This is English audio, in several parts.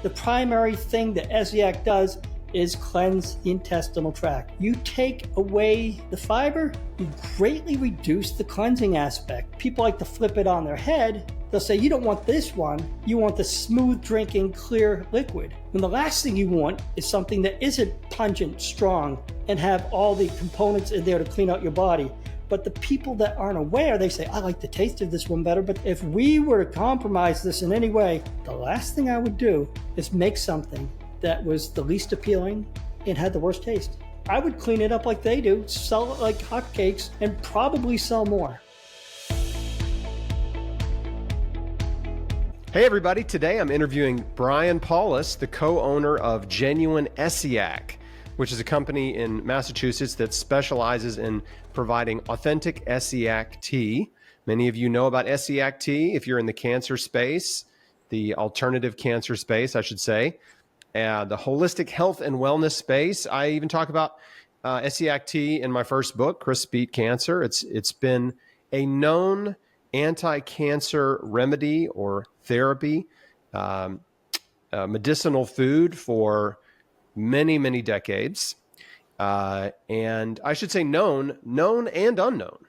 The primary thing that Esiac does is cleanse the intestinal tract. You take away the fiber, you greatly reduce the cleansing aspect. People like to flip it on their head. They'll say, you don't want this one, you want the smooth drinking, clear liquid. And the last thing you want is something that isn't pungent, strong, and have all the components in there to clean out your body. But the people that aren't aware, they say, I like the taste of this one better, but if we were to compromise this in any way, the last thing I would do is make something that was the least appealing and had the worst taste. I would clean it up like they do, sell it like hotcakes, and probably sell more. Hey everybody, today I'm interviewing Bryan Paulhus, the co-owner of Genuine Essiac, which is a company in Massachusetts that specializes in providing authentic Essiac tea. Many of you know about Essiac tea if you're in the cancer space, the alternative cancer space, I should say. The holistic health and wellness space. I even talk about Essiac tea in my first book, Chris Beat Cancer. It's been a known anti-cancer remedy or therapy, medicinal food for many, many decades. And I should say known and unknown.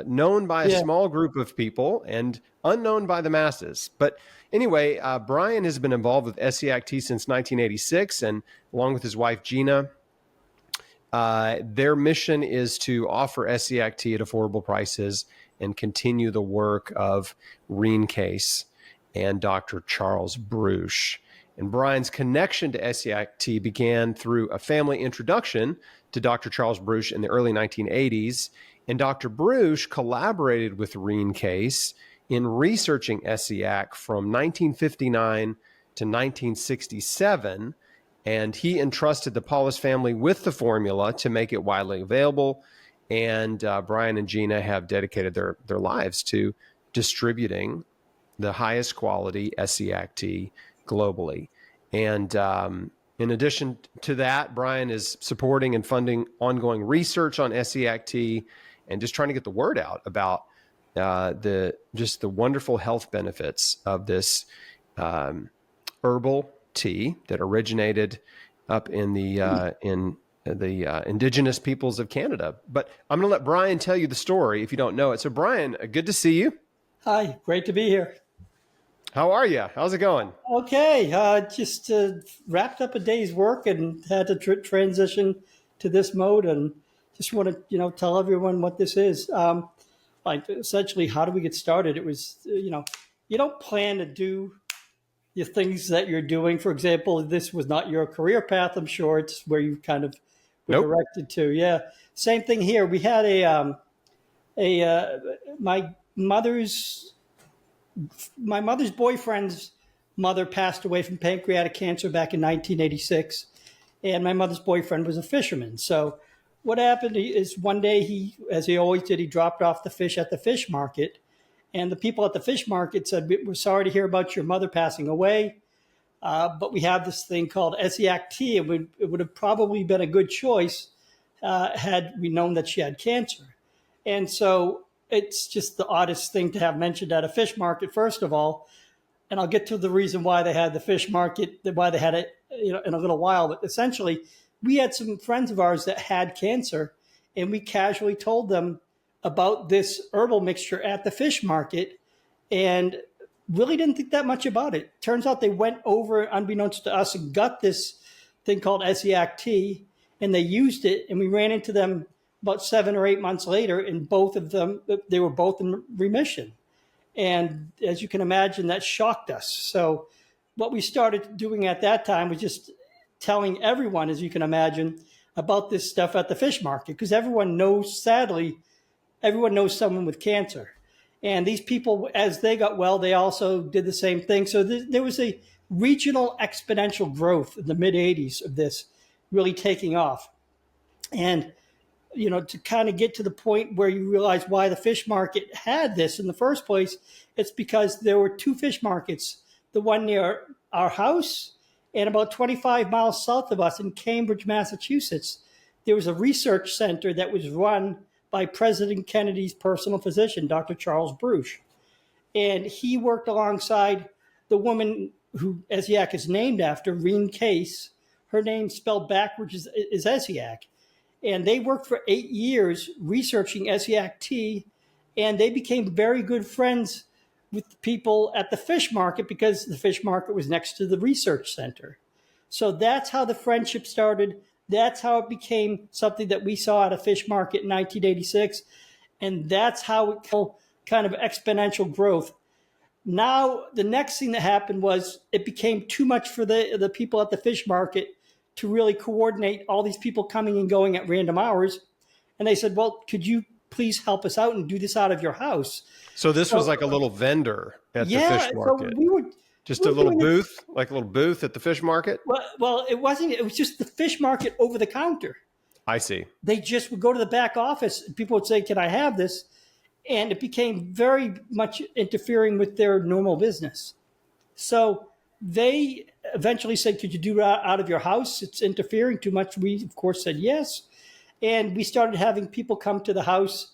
Known by a small group of people and unknown by the masses. But anyway, Bryan has been involved with Essiac tea since 1986, and along with his wife, Gina, their mission is to offer Essiac tea at affordable prices and continue the work of Rene Caisse and Dr. Charles Bruch. And Bryan's connection to Essiac tea began through a family introduction to Dr. Charles Bruch in the early 1980s. And Dr. Bruch collaborated with Rene Caisse in researching Essiac from 1959 to 1967. And he entrusted the Paulus family with the formula to make it widely available. And Bryan and Gina have dedicated their lives to distributing the highest quality Essiac tea globally. And in addition to that, Bryan is supporting and funding ongoing research on Essiac tea and just trying to get the word out about the wonderful health benefits of this herbal tea that originated up in the indigenous peoples of Canada. But I'm going to let Bryan tell you the story if you don't know it. So Bryan, good to see you. Hi, great to be here. How are you? How's it going? Okay, just wrapped up a day's work and had to transition to this mode, and just want to tell everyone what this is. Like essentially, how do we get started? It was you don't plan to do the things that you're doing. For example, this was not your career path. I'm sure it's where you kind of were directed to. Yeah, same thing here. We had my mother's boyfriend's mother passed away from pancreatic cancer back in 1986, and my mother's boyfriend was a fisherman. So what happened is one day he, as he always did, he dropped off the fish at the fish market, and the people at the fish market said, we're sorry to hear about your mother passing away, but we have this thing called Essiac tea. It would have probably been a good choice had we known that she had cancer. And so it's just the oddest thing to have mentioned at a fish market, first of all. And I'll get to the reason why they had the fish market, why they had it in a little while. But essentially, we had some friends of ours that had cancer, and we casually told them about this herbal mixture at the fish market and really didn't think that much about it. Turns out they went over, unbeknownst to us, and got this thing called Essiac tea, and they used it, and we ran into them about 7 or 8 months later, and both of them, they were both in remission. And as you can imagine, that shocked us. So what we started doing at that time was just telling everyone, as you can imagine, about this stuff at the fish market, because everyone knows someone with cancer. And these people, as they got well, they also did the same thing. So there was a regional exponential growth in the mid-'80s of this really taking off. And to kind of get to the point where you realize why the fish market had this in the first place, it's because there were 2 fish markets, the one near our house and about 25 miles south of us in Cambridge, Massachusetts. There was a research center that was run by President Kennedy's personal physician, Dr. Charles Bruch. And he worked alongside the woman who Essiac is named after, Rene Caisse, her name spelled backwards is Esiac. And they worked for 8 years researching Esiac tea, and they became very good friends with the people at the fish market because the fish market was next to the research center. So that's how the friendship started. That's how it became something that we saw at a fish market in 1986. And that's how it kind of exponential growth. Now, the next thing that happened was it became too much for the people at the fish market to really coordinate all these people coming and going at random hours. And they said, well, could you please help us out and do this out of your house? So this was like a little vendor at the fish market. So just a little booth, like a little booth at the fish market? Well, it wasn't. It was just the fish market over the counter. I see. They just would go to the back office. And people would say, can I have this? And it became very much interfering with their normal business. So they eventually said, could you do that out of your house? It's interfering too much. We, of course, said yes. And we started having people come to the house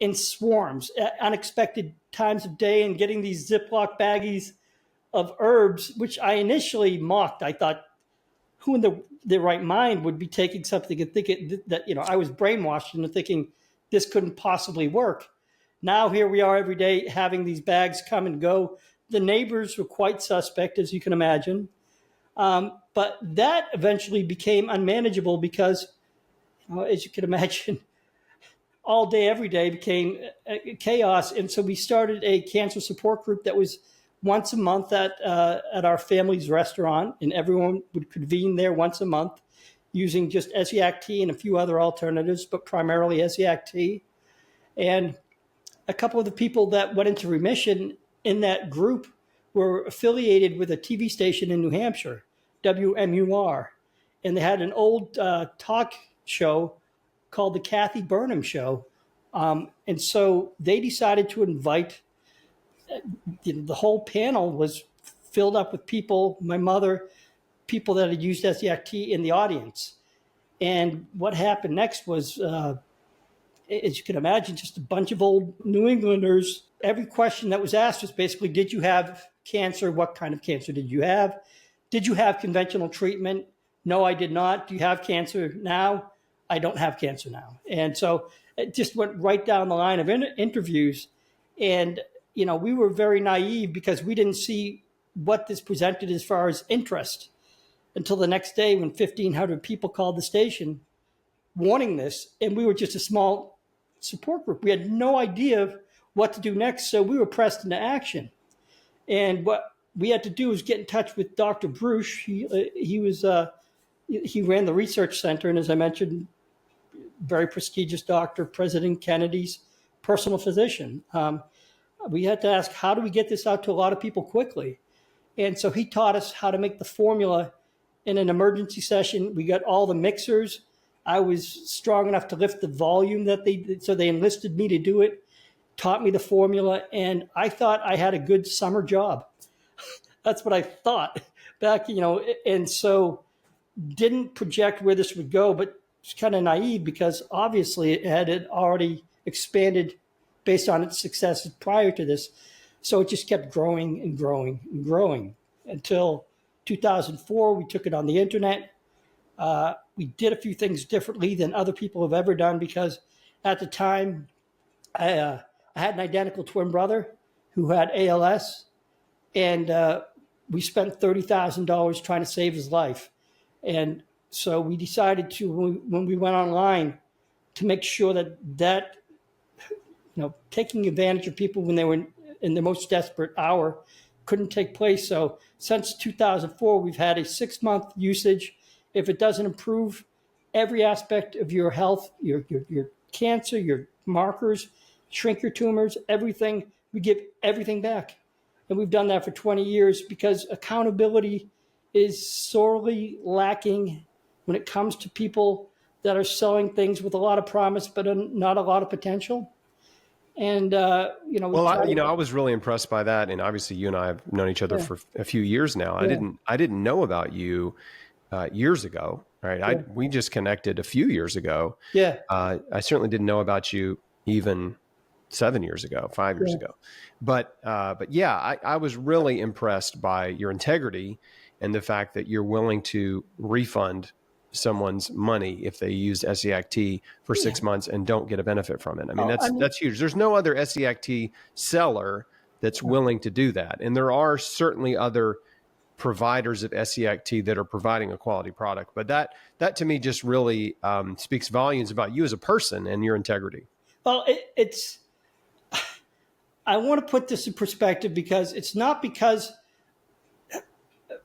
in swarms at unexpected times of day and getting these Ziploc baggies of herbs, which I initially mocked. I thought, who in their right mind would be taking something and thinking that, I was brainwashed into thinking this couldn't possibly work. Now here we are every day having these bags come and go. The neighbors were quite suspect, as you can imagine. But that eventually became unmanageable because, as you can imagine, all day, every day became chaos. And so we started a cancer support group that was once a month at our family's restaurant, and everyone would convene there once a month using just Esiac tea and a few other alternatives, but primarily Esiac tea. And a couple of the people that went into remission in that group were affiliated with a TV station in New Hampshire, WMUR. And they had an old talk show called The Kathy Burnham Show. And so they decided to invite, the whole panel was filled up with people, my mother, people that had used Esiac tea in the audience. And what happened next was, as you can imagine, just a bunch of old New Englanders. Every question that was asked was basically, did you have cancer? What kind of cancer did you have? Did you have conventional treatment? No, I did not. Do you have cancer now? I don't have cancer now. And so it just went right down the line of interviews. And, we were very naive because we didn't see what this presented as far as interest until the next day when 1,500 people called the station wanting this. And we were just a small support group. We had no idea what to do next. So we were pressed into action. And what we had to do was get in touch with Dr. Bruce. He ran the research center. And as I mentioned, very prestigious doctor, President Kennedy's personal physician. We had to ask, how do we get this out to a lot of people quickly? And so he taught us how to make the formula in an emergency session. We got all the mixers. I was strong enough to lift the volume that they did, so they enlisted me to do it, taught me the formula, and I thought I had a good summer job. That's what I thought back, and so didn't project where this would go, but it's kind of naive because obviously it had already expanded based on its success prior to this. So it just kept growing and growing and growing until 2004. We took it on the internet. We did a few things differently than other people have ever done because at the time I had an identical twin brother who had ALS, and we spent $30,000 trying to save his life. And so we decided to, when we went online, to make sure that taking advantage of people when they were in their most desperate hour couldn't take place. So since 2004, we've had a 6-month usage. If it doesn't improve every aspect of your health, your cancer, your markers, shrink your tumors, everything, we give everything back. And we've done that for 20 years because accountability is sorely lacking when it comes to people that are selling things with a lot of promise but not a lot of potential. And I was really impressed by that. And obviously, you and I have known each other for a few years now. Yeah. I didn't know about you years ago, right? Yeah. We just connected a few years ago. Yeah. I certainly didn't know about you even 7 years ago, 5 years ago. But yeah, I was really impressed by your integrity and the fact that you're willing to refund someone's money if they used Essiac tea for 6 months and don't get a benefit from it. I mean, that's huge. There's no other Essiac tea seller that's willing to do that. And there are certainly other providers of Essiac tea that are providing a quality product. But that to me just really speaks volumes about you as a person and your integrity. Well, I want to put this in perspective because it's not because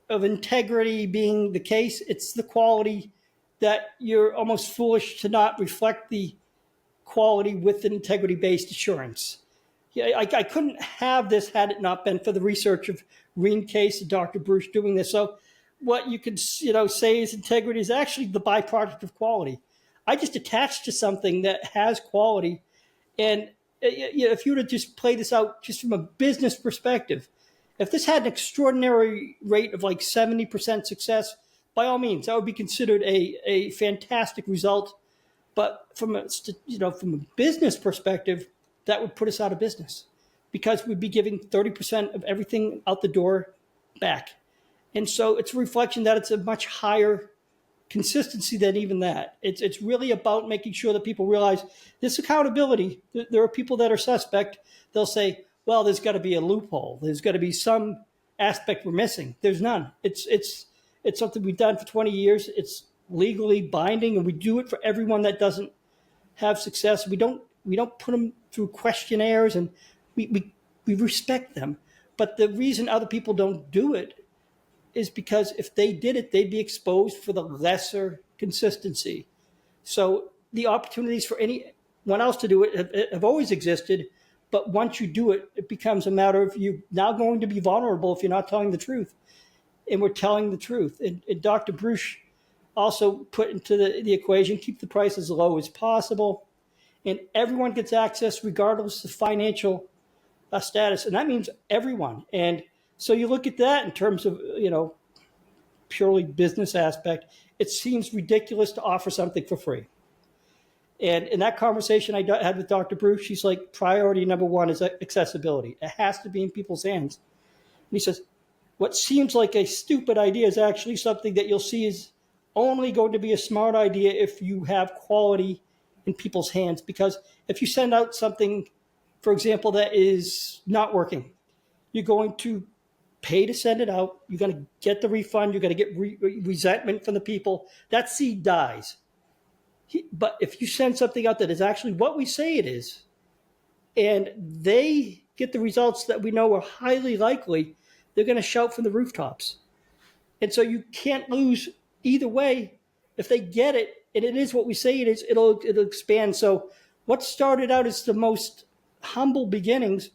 of integrity being the case. It's the quality that you're almost foolish to not reflect the quality with an integrity-based assurance. Yeah, I couldn't have this had it not been for the research of Rene Caisse and Dr. Bruce doing this. So what you could say is integrity is actually the byproduct of quality. I just attached to something that has quality. And if you were to just play this out just from a business perspective, if this had an extraordinary rate of like 70% success, by all means, that would be considered a fantastic result. But from a business perspective, that would put us out of business because we'd be giving 30% of everything out the door back. And so it's a reflection that it's a much higher consistency than even that. It's really about making sure that people realize this accountability. There are people that are suspect. They'll say, well, there's got to be a loophole. There's got to be some aspect we're missing. There's none. It's something we've done for 20 years. It's legally binding, and we do it for everyone that doesn't have success. We don't put them through questionnaires, and we respect them. But the reason other people don't do it is because if they did it, they'd be exposed for the lesser consistency. So the opportunities for anyone else to do it have always existed. But once you do it, it becomes a matter of you now going to be vulnerable if you're not telling the truth. And we're telling the truth. And Dr. Bruce also put into the equation, keep the price as low as possible. And everyone gets access regardless of financial status. And that means everyone. And so you look at that in terms of, purely business aspect, it seems ridiculous to offer something for free. And in that conversation I had with Dr. Bruce, she's like, priority number one is accessibility. It has to be in people's hands. And he says, what seems like a stupid idea is actually something that you'll see is only going to be a smart idea if you have quality in people's hands. Because if you send out something, for example, that is not working, you're going to pay to send it out. You're going to get the refund. You're going to get resentment from the people. That seed dies. But if you send something out that is actually what we say it is, and they get the results that we know are highly likely, they're going to shout from the rooftops. And so you can't lose either way. If they get it, and it is what we say it is, it'll expand. So what started out as the most humble beginnings,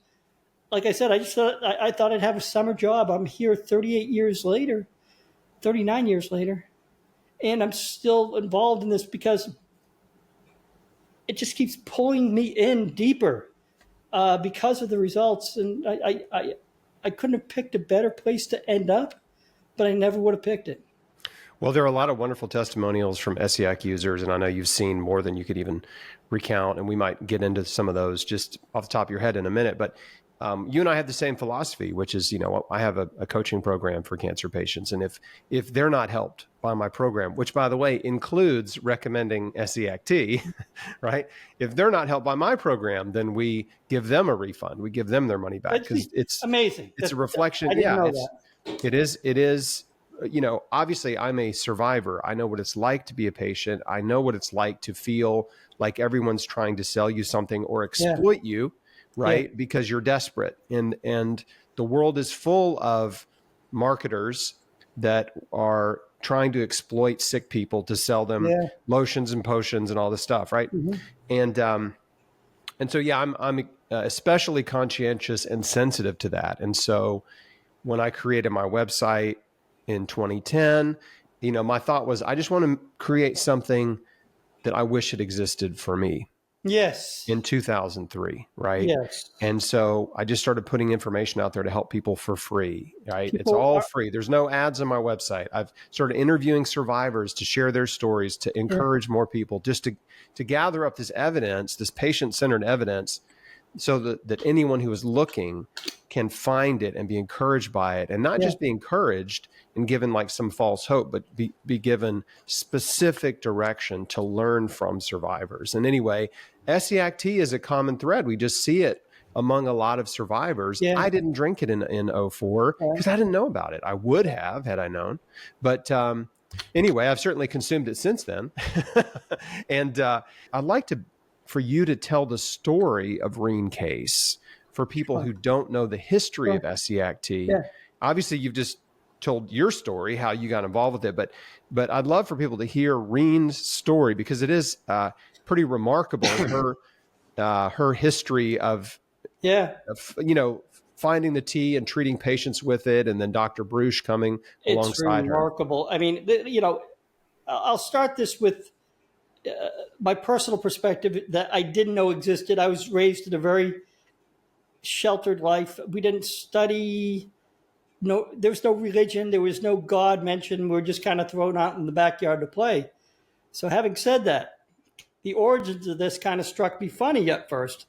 like I said, I thought I'd have a summer job. I'm here 39 years later, and I'm still involved in this because it just keeps pulling me in deeper because of the results. And I couldn't have picked a better place to end up, but I never would have picked it. Well, there are a lot of wonderful testimonials from Essiac users, and I know you've seen more than you could even recount, and we might get into some of those just off the top of your head in a minute. But you and I have the same philosophy, which is, I have a coaching program for cancer patients. And if they're not helped by my program, which, by the way, includes recommending Essiac tea, right? If they're not helped by my program, then we give them a refund. We give them their money back because it's amazing. It's a reflection. I didn't know that. It is. Obviously I'm a survivor. I know what it's like to be a patient. I know what it's like to feel like everyone's trying to sell you something or exploit you. Right. Yeah. Because you're desperate. And the world is full of marketers that are trying to exploit sick people to sell them lotions and potions and all this stuff. Right. Mm-hmm. And so, I'm especially conscientious and sensitive to that. And so when I created my website in 2010, my thought was, I just want to create something that I wish had existed for me. Yes. In 2003, right? Yes. And so I just started putting information out there to help people for free, right? It's all free. There's no ads on my website. I've started interviewing survivors to share their stories, to encourage more people, just to gather up this evidence, this patient-centered evidence so that anyone who is looking can find it and be encouraged by it, and not Yeah. just be encouraged and given like some false hope, but be given specific direction to learn from survivors. And anyway, Essiac tea is a common thread. We just see it among a lot of survivors. Yeah. I didn't drink it in 04 because I didn't know about it. I would have had I known. But anyway, I've certainly consumed it since then. And I'd like for you to tell the story of Rene Caisse for people who don't know the history of Essiac tea. Yeah. Obviously, you've just told your story, how you got involved with it, but I'd love for people to hear Rene's story, because it is pretty remarkable in her history of finding the tea and treating patients with it, and then Dr. Bruce coming alongside her. It's remarkable. I mean, I'll start this with my personal perspective that I didn't know existed. I was raised in a very sheltered life. We didn't study. There was no religion. There was no God mentioned. We were just kind of thrown out in the backyard to play. So having said that, the origins of this kind of struck me funny at first,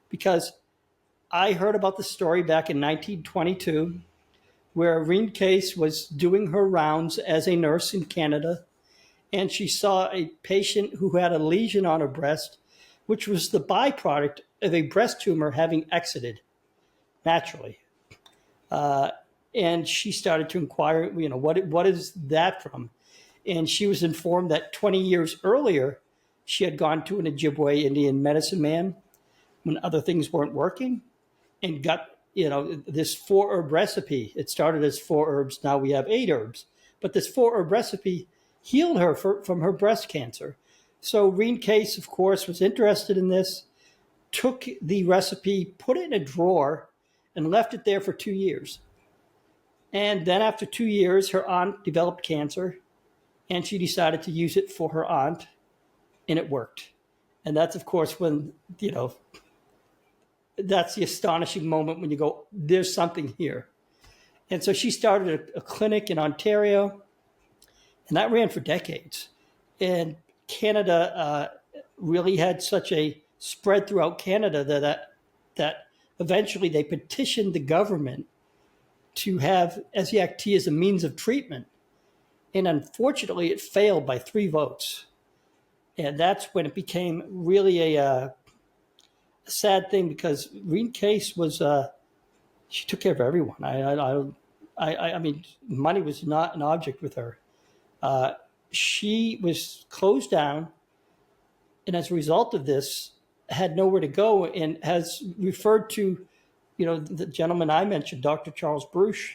because I heard about the story back in 1922, where Rene Caisse was doing her rounds as a nurse in Canada, and she saw a patient who had a lesion on her breast, which was the byproduct of a breast tumor having exited naturally. And she started to inquire, what is that from? And she was informed that 20 years earlier, she had gone to an Ojibwe Indian medicine man when other things weren't working, and got, this 4-herb recipe. It started as 4 herbs. Now we have 8 herbs. But this 4-herb recipe healed her from her breast cancer. So Rene Caisse, of course, was interested in this, took the recipe, put it in a drawer, and left it there for 2 years. And then after 2 years, her aunt developed cancer, and she decided to use it for her aunt, and it worked. And that's, of course, when, that's the astonishing moment when you go, there's something here. And so she started a clinic in Ontario, and that ran for decades. And Canada really had such a spread throughout Canada that eventually they petitioned the government to have Esiac tea as a means of treatment. And unfortunately, it failed by 3 votes. And that's when it became really a sad thing, because Rene Caisse was, she took care of everyone. I mean, money was not an object with her. She was closed down, and as a result of this, had nowhere to go, and has referred to, the gentleman I mentioned, Dr. Charles Bruce,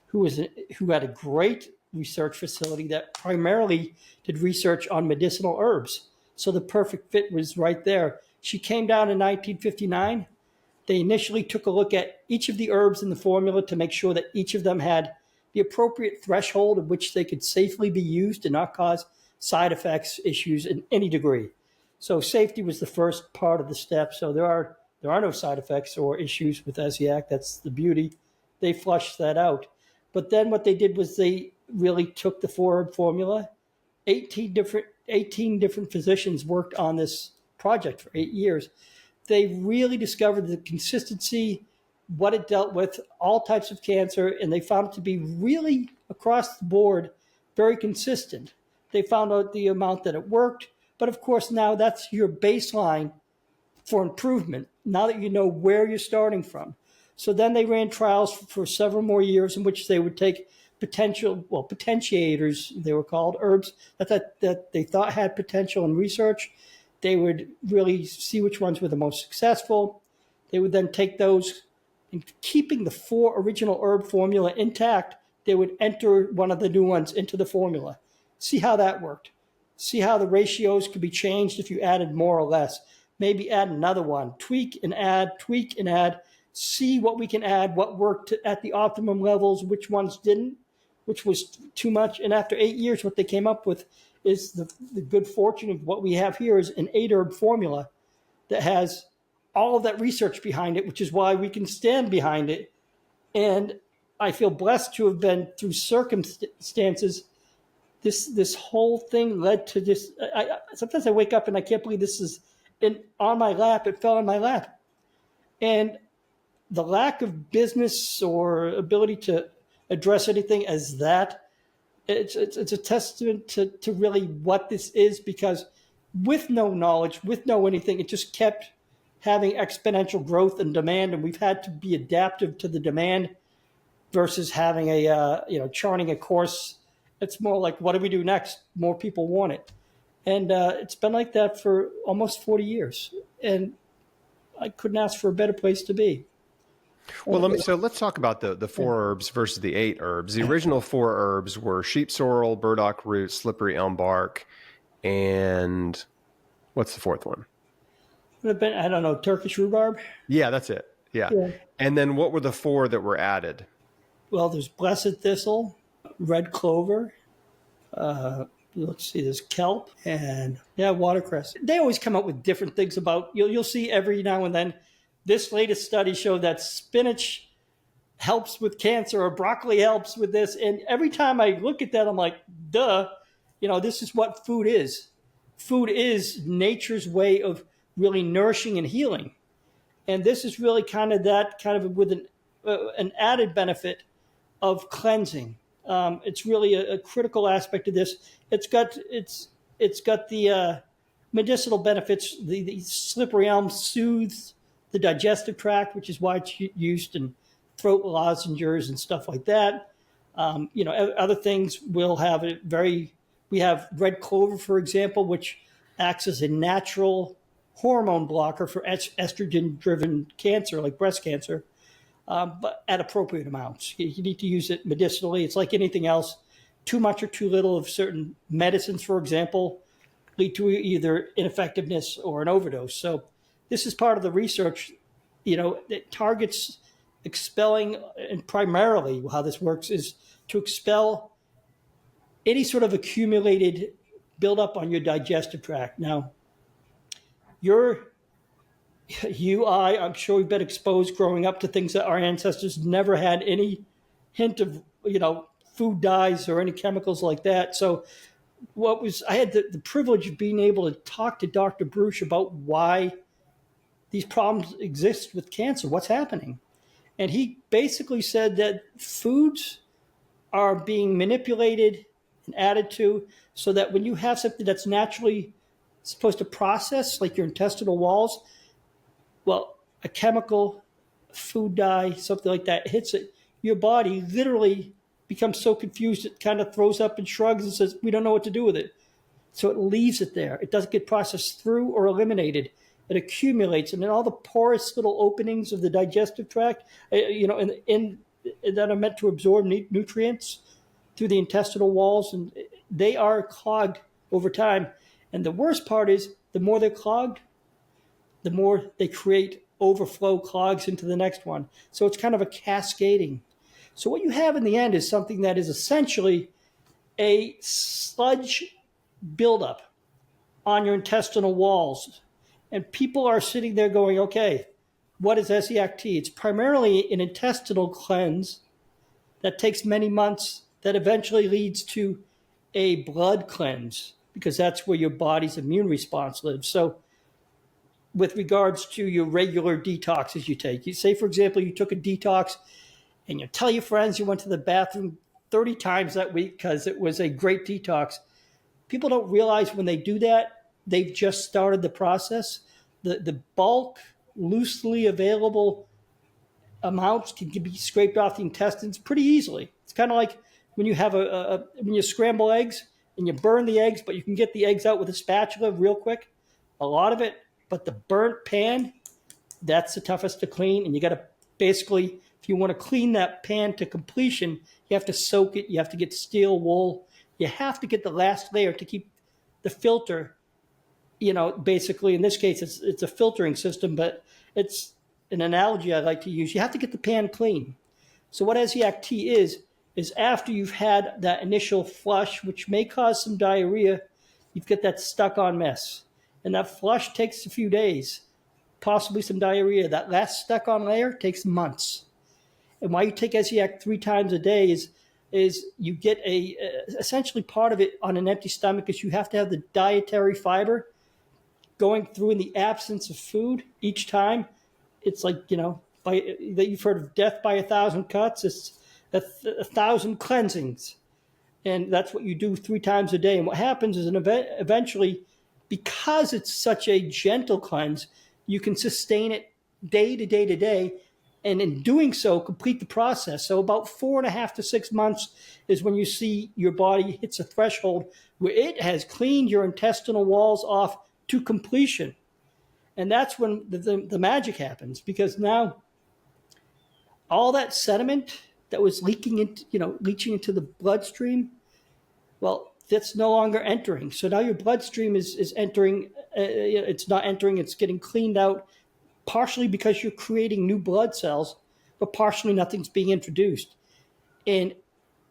who had a great research facility that primarily did research on medicinal herbs. So the perfect fit was right there. She came down in 1959. They initially took a look at each of the herbs in the formula to make sure that each of them had the appropriate threshold at which they could safely be used and not cause side effects issues in any degree. So safety was the first part of the step. So there are no side effects or issues with Esiac. That's the beauty. They flushed that out. But then what they did was they really took the 4-herb formula. 18 different physicians worked on this project for 8 years. They really discovered the consistency, what it dealt with, all types of cancer, and they found it to be really across the board very consistent. They found out the amount that it worked, but of course now that's your baseline for improvement, now that you know where you're starting from. So then they ran trials for several more years in which they would take potentiators, they were called, herbs that they thought had potential in research. They would really see which ones were the most successful. They would then take those, and keeping the 4 original herb formula intact, they would enter one of the new ones into the formula. See how that worked. See how the ratios could be changed if you added more or less. Maybe add another one, tweak and add, see what we can add, what worked at the optimum levels, which ones didn't, which was too much. And after 8 years, what they came up with is the good fortune of what we have here is an 8-herb formula that has all of that research behind it, which is why we can stand behind it. And I feel blessed to have been through circumstances. This whole thing led to this. Sometimes I wake up and I can't believe this is on my lap. It fell in my lap. And the lack of business or ability to address anything as that, it's a testament to really what this is, because with no knowledge, with no anything, it just kept having exponential growth and demand, and we've had to be adaptive to the demand versus having charting a course. It's more like, what do we do next? More people want it. And it's been like that for almost 40 years. And I couldn't ask for a better place to be. Well, let's talk about the 4 herbs versus the 8 herbs. The original 4 herbs were sheep sorrel, burdock root, slippery elm bark, and what's the 4th one? Would have been, I don't know, Turkish rhubarb? Yeah, that's it. Yeah. And then what were the 4 that were added? Well, there's blessed thistle, red clover, let's see, there's kelp, and watercress. They always come up with different things about, you'll see every now and then, this latest study showed that spinach helps with cancer or broccoli helps with this. And every time I look at that, I'm like, duh, this is what food is. Food is nature's way of really nourishing and healing. And this is really kind of that, kind of with an added benefit of cleansing. It's really a critical aspect of this. It's got the medicinal benefits. The slippery elm soothes the digestive tract, which is why it's used in throat lozenges and stuff like that. Other things will have we have red clover, for example, which acts as a natural hormone blocker for estrogen-driven cancer, like breast cancer, but at appropriate amounts. You need to use it medicinally. It's like anything else. Too much or too little of certain medicines, for example, lead to either ineffectiveness or an overdose. So this is part of the research, that targets expelling, and primarily how this works is to expel any sort of accumulated buildup on your digestive tract. Now, I'm sure we've been exposed growing up to things that our ancestors never had any hint of, food dyes or any chemicals like that. So I had the privilege of being able to talk to Dr. Bruce about why these problems exist with cancer, what's happening. And he basically said that foods are being manipulated and added to so that when you have something that's naturally supposed to process, like your intestinal walls, well, a chemical, food dye, something like that hits it, your body literally becomes so confused it kind of throws up and shrugs and says, we don't know what to do with it. So it leaves it there. It doesn't get processed through or eliminated. It accumulates, and in all the porous little openings of the digestive tract, that are meant to absorb nutrients through the intestinal walls, and they are clogged over time. And the worst part is, the more they're clogged, the more they create overflow clogs into the next one. So it's kind of a cascading. So what you have in the end is something that is essentially a sludge buildup on your intestinal walls. And people are sitting there going, okay, what is Essiac tea? It's primarily an intestinal cleanse that takes many months that eventually leads to a blood cleanse, because that's where your body's immune response lives. So with regards to your regular detoxes you take, you say, for example, you took a detox and you tell your friends you went to the bathroom 30 times that week because it was a great detox. People don't realize when they do that, they've just started the process. The bulk, loosely available amounts can be scraped off the intestines pretty easily. It's kind of like when you have when you scramble eggs and you burn the eggs, but you can get the eggs out with a spatula real quick. A lot of it, but the burnt pan, that's the toughest to clean. And you got to basically, if you want to clean that pan to completion, you have to soak it. You have to get steel wool. You have to get the last layer to keep the filter. Basically in this case, it's a filtering system, but it's an analogy I like to use. You have to get the pan clean. So what Esiac tea is after you've had that initial flush, which may cause some diarrhea, you've got that stuck on mess. And that flush takes a few days, possibly some diarrhea. That last stuck on layer takes months. And why you take Esiac 3 times a day is you get essentially part of it on an empty stomach, because you have to have the dietary fiber going through in the absence of food each time. it's like, that you've heard of death by 1,000 cuts. It's 1,000 cleansings. And that's what you do 3 times a day. And what happens is eventually, because it's such a gentle cleanse, you can sustain it day to day to day. And in doing so, complete the process. So about 4.5 to 6 months is when you see your body hits a threshold where it has cleaned your intestinal walls off to completion. And that's when the magic happens, because now all that sediment that was leaching into the bloodstream, well, that's no longer entering. So now your bloodstream is entering, it's not entering, it's getting cleaned out, partially because you're creating new blood cells, but partially nothing's being introduced. And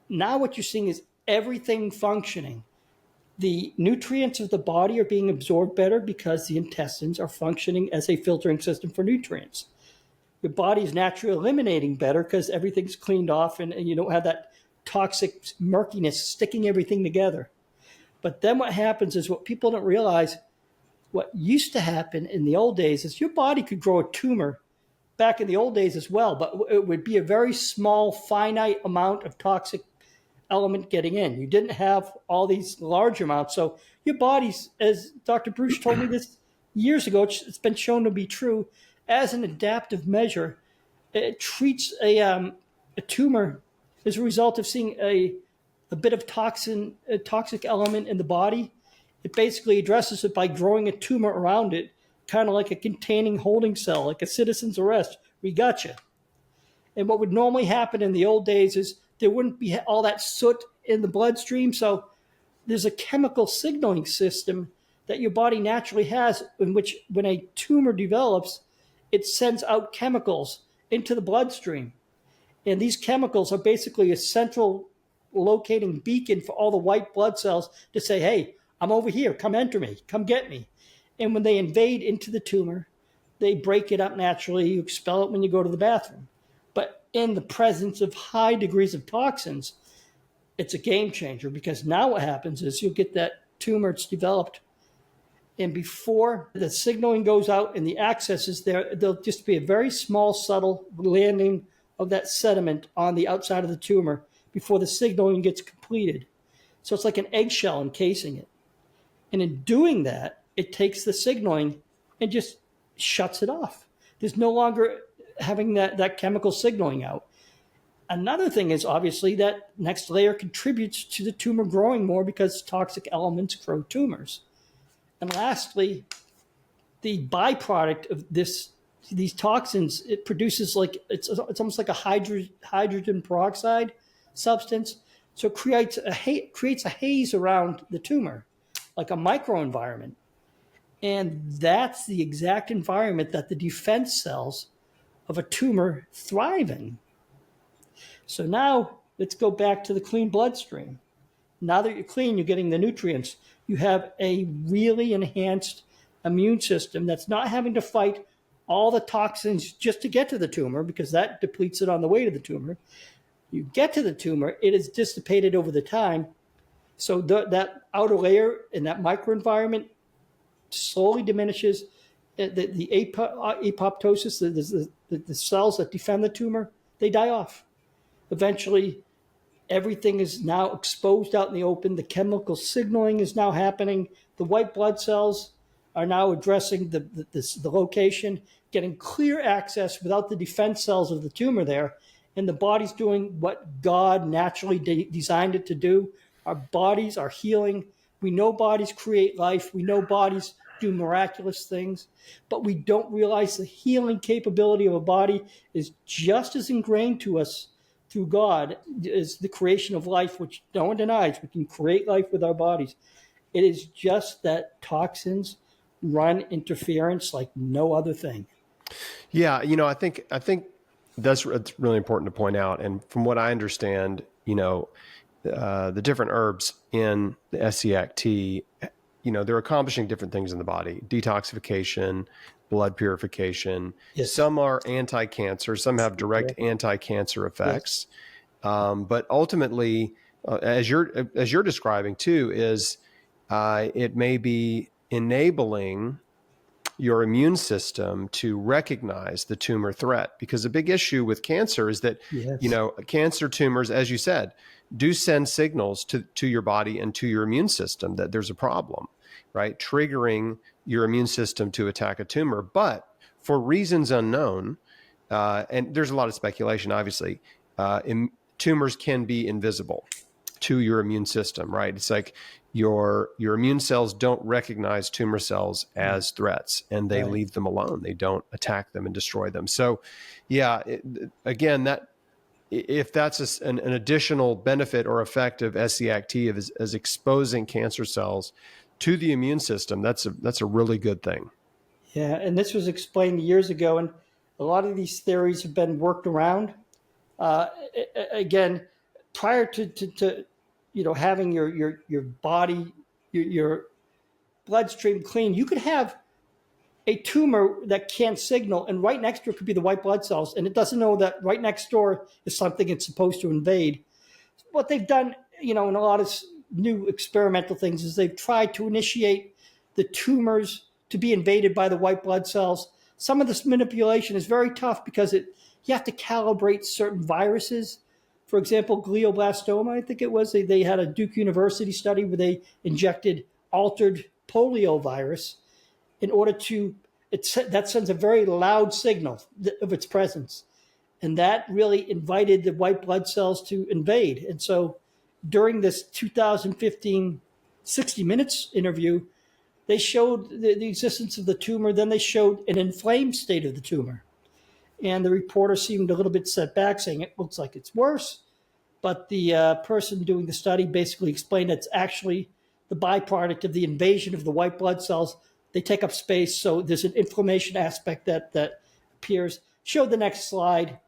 now what you're seeing is everything functioning. The nutrients of the body are being absorbed better because the intestines are functioning as a filtering system for nutrients. Your body is naturally eliminating better because everything's cleaned off and you don't have that toxic murkiness sticking everything together. But then what happens is, what people don't realize, what used to happen in the old days is your body could grow a tumor back in the old days as well, but it would be a very small, finite amount of toxic element getting in. You didn't have all these large amounts. So your body's, as Dr. Bruce told me this years ago, it's been shown to be true, as an adaptive measure, it treats a tumor as a result of seeing a bit of toxic element in the body. It basically addresses it by growing a tumor around it, kind of like a containing holding cell, like a citizen's arrest. We got you. And what would normally happen in the old days is there wouldn't be all that soot in the bloodstream. So there's a chemical signaling system that your body naturally has, in which when a tumor develops, it sends out chemicals into the bloodstream. And these chemicals are basically a central locating beacon for all the white blood cells to say, hey, I'm over here, come enter me, come get me. And when they invade into the tumor, they break it up naturally. You expel it when you go to the bathroom. But in the presence of high degrees of toxins, it's a game changer, because now what happens is you'll get that tumor, it's developed, and before the signaling goes out and the access is there, there'll just be a very small, subtle landing of that sediment on the outside of the tumor before the signaling gets completed. So it's like an eggshell encasing it. And in doing that, it takes the signaling and just shuts it off. There's no longer having that chemical signaling out. Another thing is, obviously, that next layer contributes to the tumor growing more, because toxic elements grow tumors. And lastly, the byproduct of these toxins, it produces it's almost like a hydrogen peroxide substance. So it creates a haze around the tumor, like a microenvironment. And that's the exact environment that the defense cells of a tumor thrive in. So now let's go back to the clean bloodstream. Now that you're clean, you're getting the nutrients. You have a really enhanced immune system that's not having to fight all the toxins just to get to the tumor, because that depletes it on the way to the tumor. You get to the tumor, it is dissipated over the time. So that outer layer in that microenvironment slowly diminishes. The apoptosis, the cells that defend the tumor, they die off. Eventually, everything is now exposed out in the open. The chemical signaling is now happening. The white blood cells are now addressing the location, getting clear access without the defense cells of the tumor there. And the body's doing what God naturally designed it to do. Our bodies are healing. We know bodies create life. We know bodies do miraculous things. But we don't realize the healing capability of a body is just as ingrained to us through God is the creation of life, which no one denies. We can create life with our bodies. It is just that toxins run interference like no other thing. Yeah, I think it's really important to point out. And from what I understand, the different herbs in the Essiac tea, they're accomplishing different things in the body: detoxification, blood purification. Yes. Some are anti-cancer, some have direct anti-cancer effects. Yes. But ultimately, as you're describing too, is it may be enabling your immune system to recognize the tumor threat. Because a big issue with cancer is that, Yes. cancer tumors, as you said, do send signals to your body and to your immune system that there's a problem, right? Triggering your immune system to attack a tumor. But for reasons unknown, and there's a lot of speculation, obviously, tumors can be invisible to your immune system, right? It's like your immune cells don't recognize tumor cells as threats, and they Right. leave them alone. They don't attack them and destroy them. So, yeah, again, that if that's an additional benefit or effect of Essiac as exposing cancer cells to the immune system, that's a really good thing. Yeah, and this was explained years ago, and a lot of these theories have been worked around. Again, prior to having your body, your bloodstream clean, you could have a tumor that can't signal, and right next to it could be the white blood cells, and it doesn't know that right next door is something it's supposed to invade. What they've done, in a lot of new experimental things, is they've tried to initiate the tumors to be invaded by the white blood cells. Some of this manipulation is very tough because you have to calibrate certain viruses. For example, glioblastoma, I think it was, they had a Duke University study where they injected altered polio virus in order that sends a very loud signal of its presence. And that really invited the white blood cells to invade. And so during this 2015 60 Minutes interview, they showed the existence of the tumor. Then they showed an inflamed state of the tumor. And the reporter seemed a little bit set back, saying it looks like it's worse. But the person doing the study basically explained it's actually the byproduct of the invasion of the white blood cells. They take up space, so there's an inflammation aspect that appears. Show the next slide.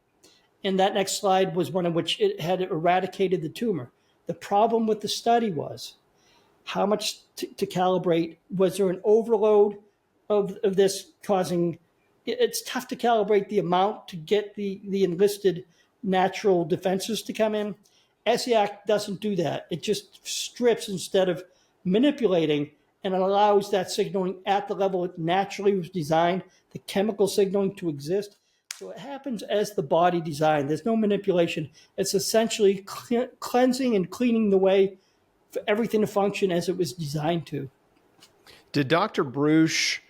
And that next slide was one in which it had eradicated the tumor. The problem with the study was how much to calibrate. Was there an overload of this causing? It's tough to calibrate the amount to get the enlisted natural defenses to come in. Esiac doesn't do that. It just strips instead of manipulating, and it allows that signaling at the level it naturally was designed, the chemical signaling to exist. So it happens as the body designed. There's no manipulation. It's essentially cleansing and cleaning the way for everything to function as it was designed to. Did Dr. Bruce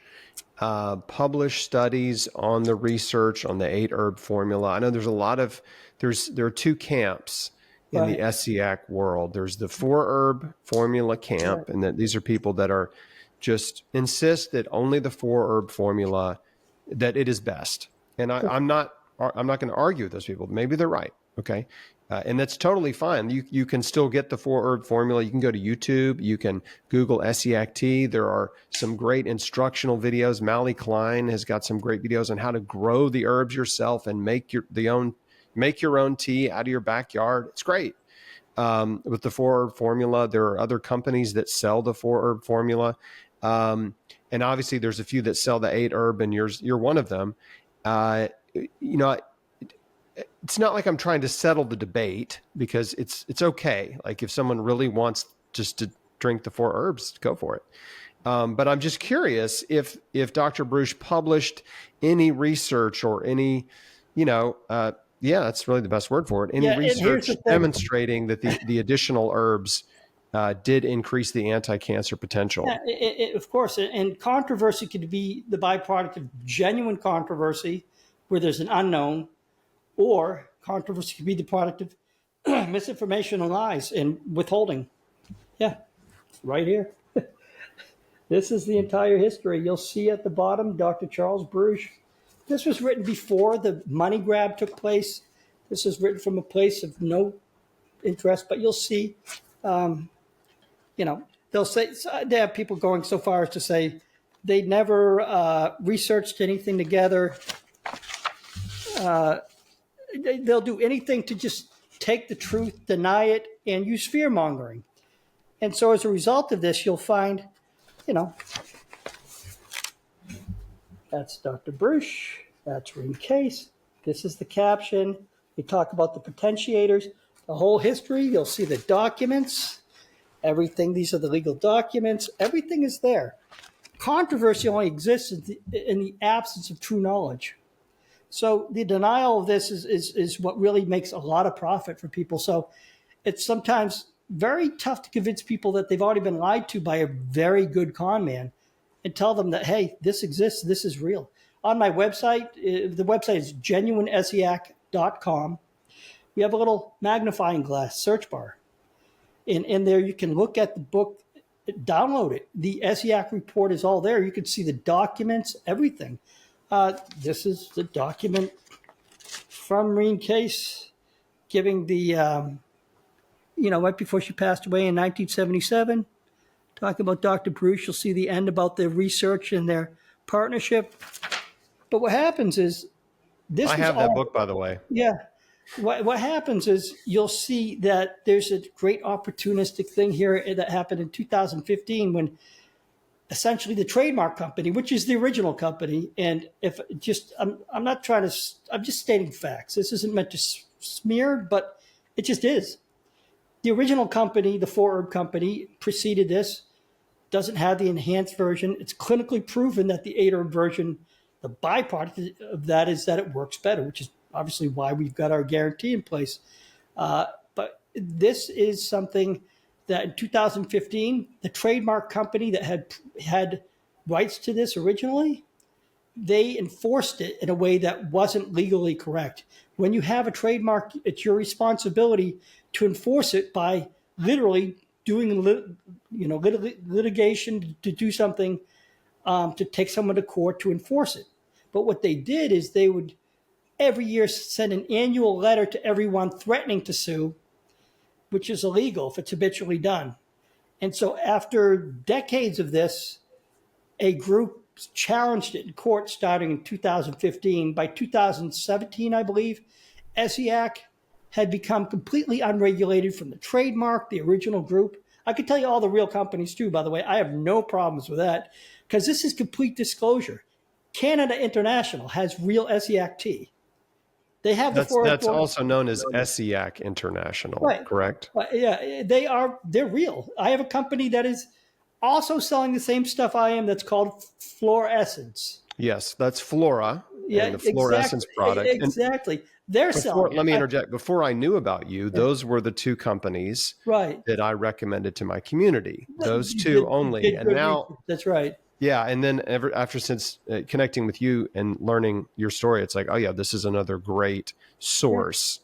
publish studies on the research on the 8-herb formula? I know there are two camps in the Essiac world. There's the 4-herb formula camp, and that these are people that are just insist that only the 4-herb formula, that it is best. And I'm not going to argue with those people. Maybe they're right. Okay. And that's totally fine. You can still get the 4-herb formula. You can go to YouTube. You can Google Essiac tea. There are some great instructional videos. Mally Klein has got some great videos on how to grow the herbs yourself and make your own tea out of your backyard. It's great. With the 4-herb formula, there are other companies that sell the 4-herb formula. And obviously there's a few that sell the 8-herb, and you're one of them. It's not like I'm trying to settle the debate, because it's okay. Like if someone really wants just to drink the 4 herbs, go for it. But I'm just curious if Dr. Bruce published any research or any, that's really the best word for it. Any research demonstrating that the additional herbs did increase the anti-cancer potential. Yeah, of course. And controversy could be the byproduct of genuine controversy where there's an unknown, or controversy could be the product of misinformation and lies and withholding. Yeah, right here. This is the entire history. You'll see at the bottom, Dr. Charles Bruce. This was written before the money grab took place. This is written from a place of no interest, but you'll see, they'll say, they have people going so far as to say they never researched anything together. They'll do anything to just take the truth, deny it, and use fear mongering. And so as a result of this, you'll find, that's Dr. Bruce, that's Rene Caisse. This is the caption. We talk about the potentiators, the whole history. You'll see the documents, everything. These are the legal documents. Everything is there. controversy only exists in the absence of true knowledge. So the denial of this is what really makes a lot of profit for people. So it's sometimes very tough to convince people that they've already been lied to by a very good con man and tell them that, hey, this exists, this is real. On my website, the website is genuineessiac.com. We have a little magnifying glass search bar. In there, you can look at the book, download it. The Esiac report is all there. You can see the documents, everything. This is the document from Rene Caisse giving the, right before she passed away in 1977, talking about Dr. Bruce. You'll see the end about their research and their partnership. But what happens is this. I have that book, by the way. Yeah. What happens is you'll see that there's a great opportunistic thing here that happened in 2015 when essentially the trademark company, which is the original company, and I'm just stating facts. This isn't meant to smear, but it just is. The original company, the 4-herb company, preceded this, doesn't have the enhanced version. It's clinically proven that the 8-herb version, the byproduct of that is that it works better, which is obviously why we've got our guarantee in place. But this is something that in 2015, the trademark company that had rights to this originally, they enforced it in a way that wasn't legally correct. When you have a trademark, it's your responsibility to enforce it by literally doing litigation to do something, to take someone to court to enforce it. But what they did is they would every year send an annual letter to everyone threatening to sue, which is illegal if it's habitually done. And so after decades of this, a group challenged it in court starting in 2015. By 2017, I believe, Essiac had become completely unregulated from the trademark, the original group. I could tell you all the real companies too, by the way. I have no problems with that because this is complete disclosure. Canada International has real Essiac tea. They have that's also known as Essiac International, right? Correct? Yeah, they're real. I have a company that is also selling the same stuff I am that's called Fluorescence. Yes, that's Flora. Yeah, the Fluorescence product. Exactly. Let me interject. Before I knew about you, those were the two companies that I recommended to my community. Those two only. And now that's right. Yeah, and then since connecting with you and learning your story, it's like, oh yeah, this is another great source.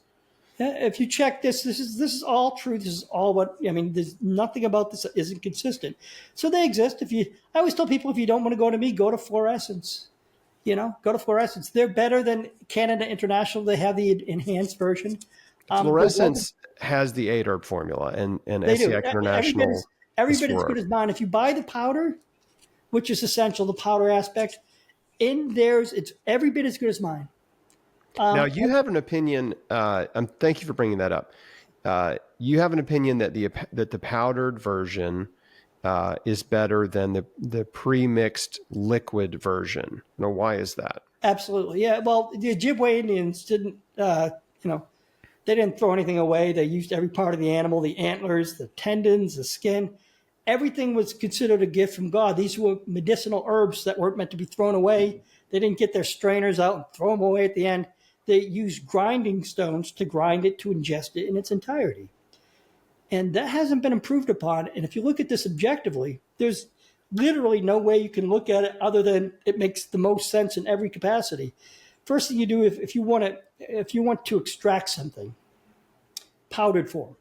Yeah, if you check this is all true. This is all there's nothing about this that isn't consistent. So they exist. I always tell people, if you don't want to go to me, go to Fluorescence. Go to Fluorescence. They're better than Canada International. They have the enhanced version. Fluorescence has the 8-herb formula, and Esiac International. Every bit as good as mine. If you buy the powder, which is essential, the powder aspect, in theirs, it's every bit as good as mine. Now, you have an opinion. Thank you for bringing that up. You have an opinion that the powdered version is better than the pre-mixed liquid version. Now, why is that? Absolutely, yeah. Well, the Ojibwe Indians didn't, they didn't throw anything away. They used every part of the animal: the antlers, the tendons, the skin. Everything was considered a gift from God. These were medicinal herbs that weren't meant to be thrown away. They didn't get their strainers out and throw them away at the end. They used grinding stones to grind it, to ingest it in its entirety. And that hasn't been improved upon. And if you look at this objectively, there's literally no way you can look at it other than it makes the most sense in every capacity. First thing you do, if you want to extract something, powdered form,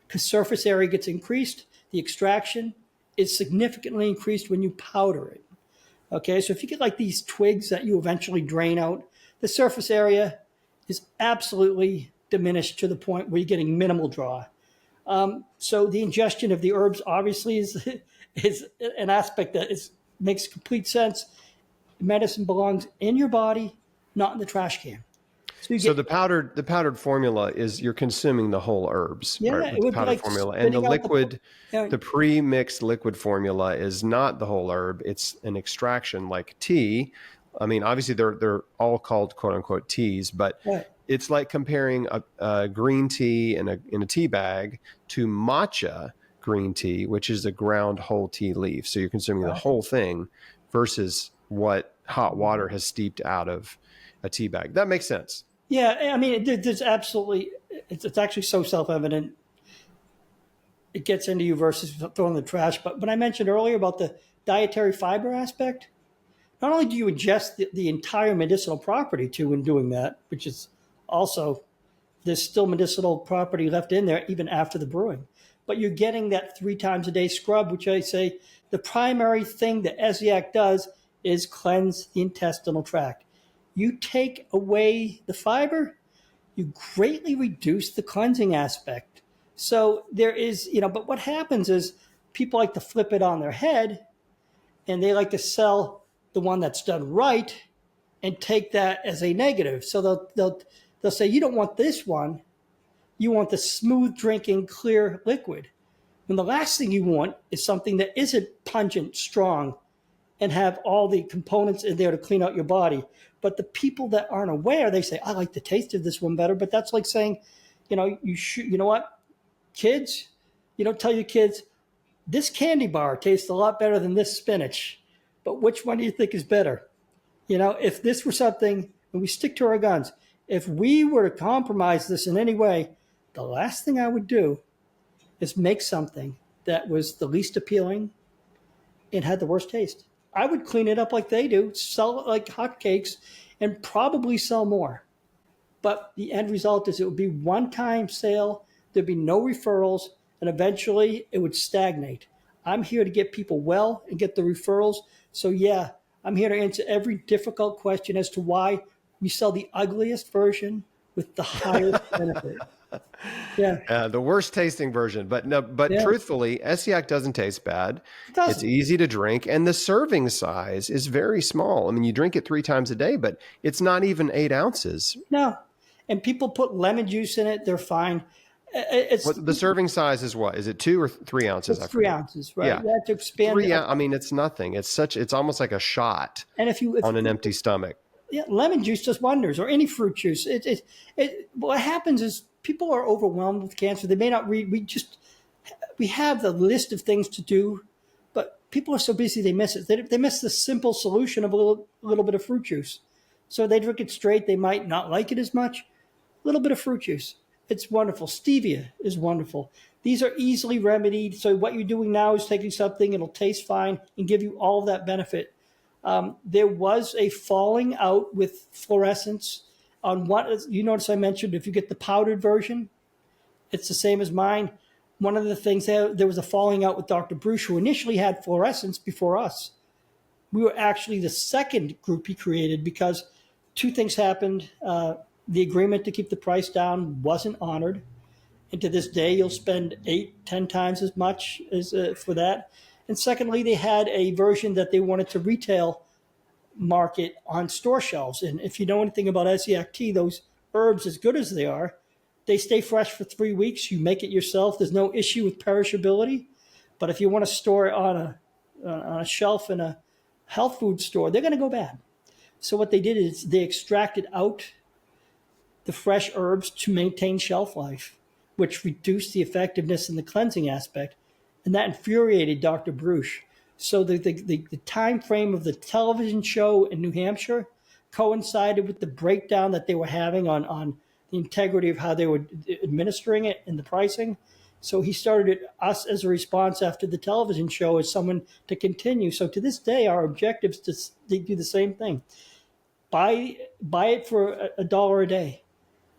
because surface area gets increased, the extraction is significantly increased when you powder it. Okay, so if you get like these twigs that you eventually drain out, the surface area is absolutely diminished to the point where you're getting minimal draw. So the ingestion of the herbs obviously is an aspect that makes complete sense. Medicine belongs in your body, not in the trash can. So the powdered formula is you're consuming the whole herbs, right? With the powdered formula, and the liquid, the pre-mixed liquid formula is not the whole herb. It's an extraction like tea. I mean, obviously they're all called quote unquote teas, but it's like comparing a green tea in a tea bag to matcha green tea, which is a ground whole tea leaf. So you're consuming the whole thing versus what hot water has steeped out of a tea bag. That makes sense. Yeah, I mean, there's absolutely, it's actually so self-evident. It gets into you versus throwing the trash. But when I mentioned earlier about the dietary fiber aspect, not only do you ingest the entire medicinal property too in doing that, which is also, there's still medicinal property left in there even after the brewing, but you're getting that 3 times a day scrub, which I say the primary thing that Esiac does is cleanse the intestinal tract. You take away the fiber, you greatly reduce the cleansing aspect. So there is, but what happens is people like to flip it on their head and they like to sell the one that's done right and take that as a negative. So they'll say, you don't want this one. You want the smooth drinking, clear liquid. And the last thing you want is something that isn't pungent, strong, and have all the components in there to clean out your body. But the people that aren't aware, they say, I like the taste of this one better. But that's like saying, you know what, kids, you don't tell your kids, this candy bar tastes a lot better than this spinach. But which one do you think is better? If this were something, and we stick to our guns, if we were to compromise this in any way, the last thing I would do is make something that was the least appealing and had the worst taste. I would clean it up like they do, sell it like hotcakes, and probably sell more. But the end result is it would be one-time sale, there'd be no referrals, and eventually it would stagnate. I'm here to get people well and get the referrals. So yeah, I'm here to answer every difficult question as to why we sell the ugliest version with the highest benefit. Yeah. The worst tasting version, but truthfully, Essiac doesn't taste bad. It's easy to drink, and the serving size is very small. I mean, you drink it 3 times a day, but it's not even 8 ounces. No, and people put lemon juice in it; they're fine. The serving size is what? Is it 2 or 3 ounces? It's 3 ounces, right? Yeah, you have to expand. I mean, it's nothing. It's almost like a shot. And if on an empty stomach. Yeah, lemon juice does wonders, or any fruit juice. What happens is people are overwhelmed with cancer. They may not read. We have the list of things to do, but people are so busy they miss it. They miss the simple solution of a little bit of fruit juice. So they drink it straight. They might not like it as much. A little bit of fruit juice. It's wonderful. Stevia is wonderful. These are easily remedied. So what you're doing now is taking something, it'll taste fine and give you all of that benefit. There was a falling out with fluorescence on what you notice I mentioned. If you get the powdered version, it's the same as mine. One of the things there was a falling out with Dr. Bruce, who initially had fluorescence before us. We were actually the second group he created because 2 things happened. The agreement to keep the price down wasn't honored. And to this day, you'll spend 8-10 times as much as for that. And secondly, they had a version that they wanted to retail market on store shelves. And if you know anything about Esiac tea, those herbs, as good as they are, they stay fresh for 3 weeks. You make it yourself. There's no issue with perishability. But if you want to store it on a shelf in a health food store, they're going to go bad. So what they did is they extracted out the fresh herbs to maintain shelf life, which reduced the effectiveness and the cleansing aspect. And that infuriated Dr. Bruce. So the time frame of the television show in New Hampshire coincided with the breakdown that they were having on the integrity of how they were administering it and the pricing. So he started us as a response after the television show as someone to continue. So to this day, our objective is to do the same thing. Buy it for $1 a day.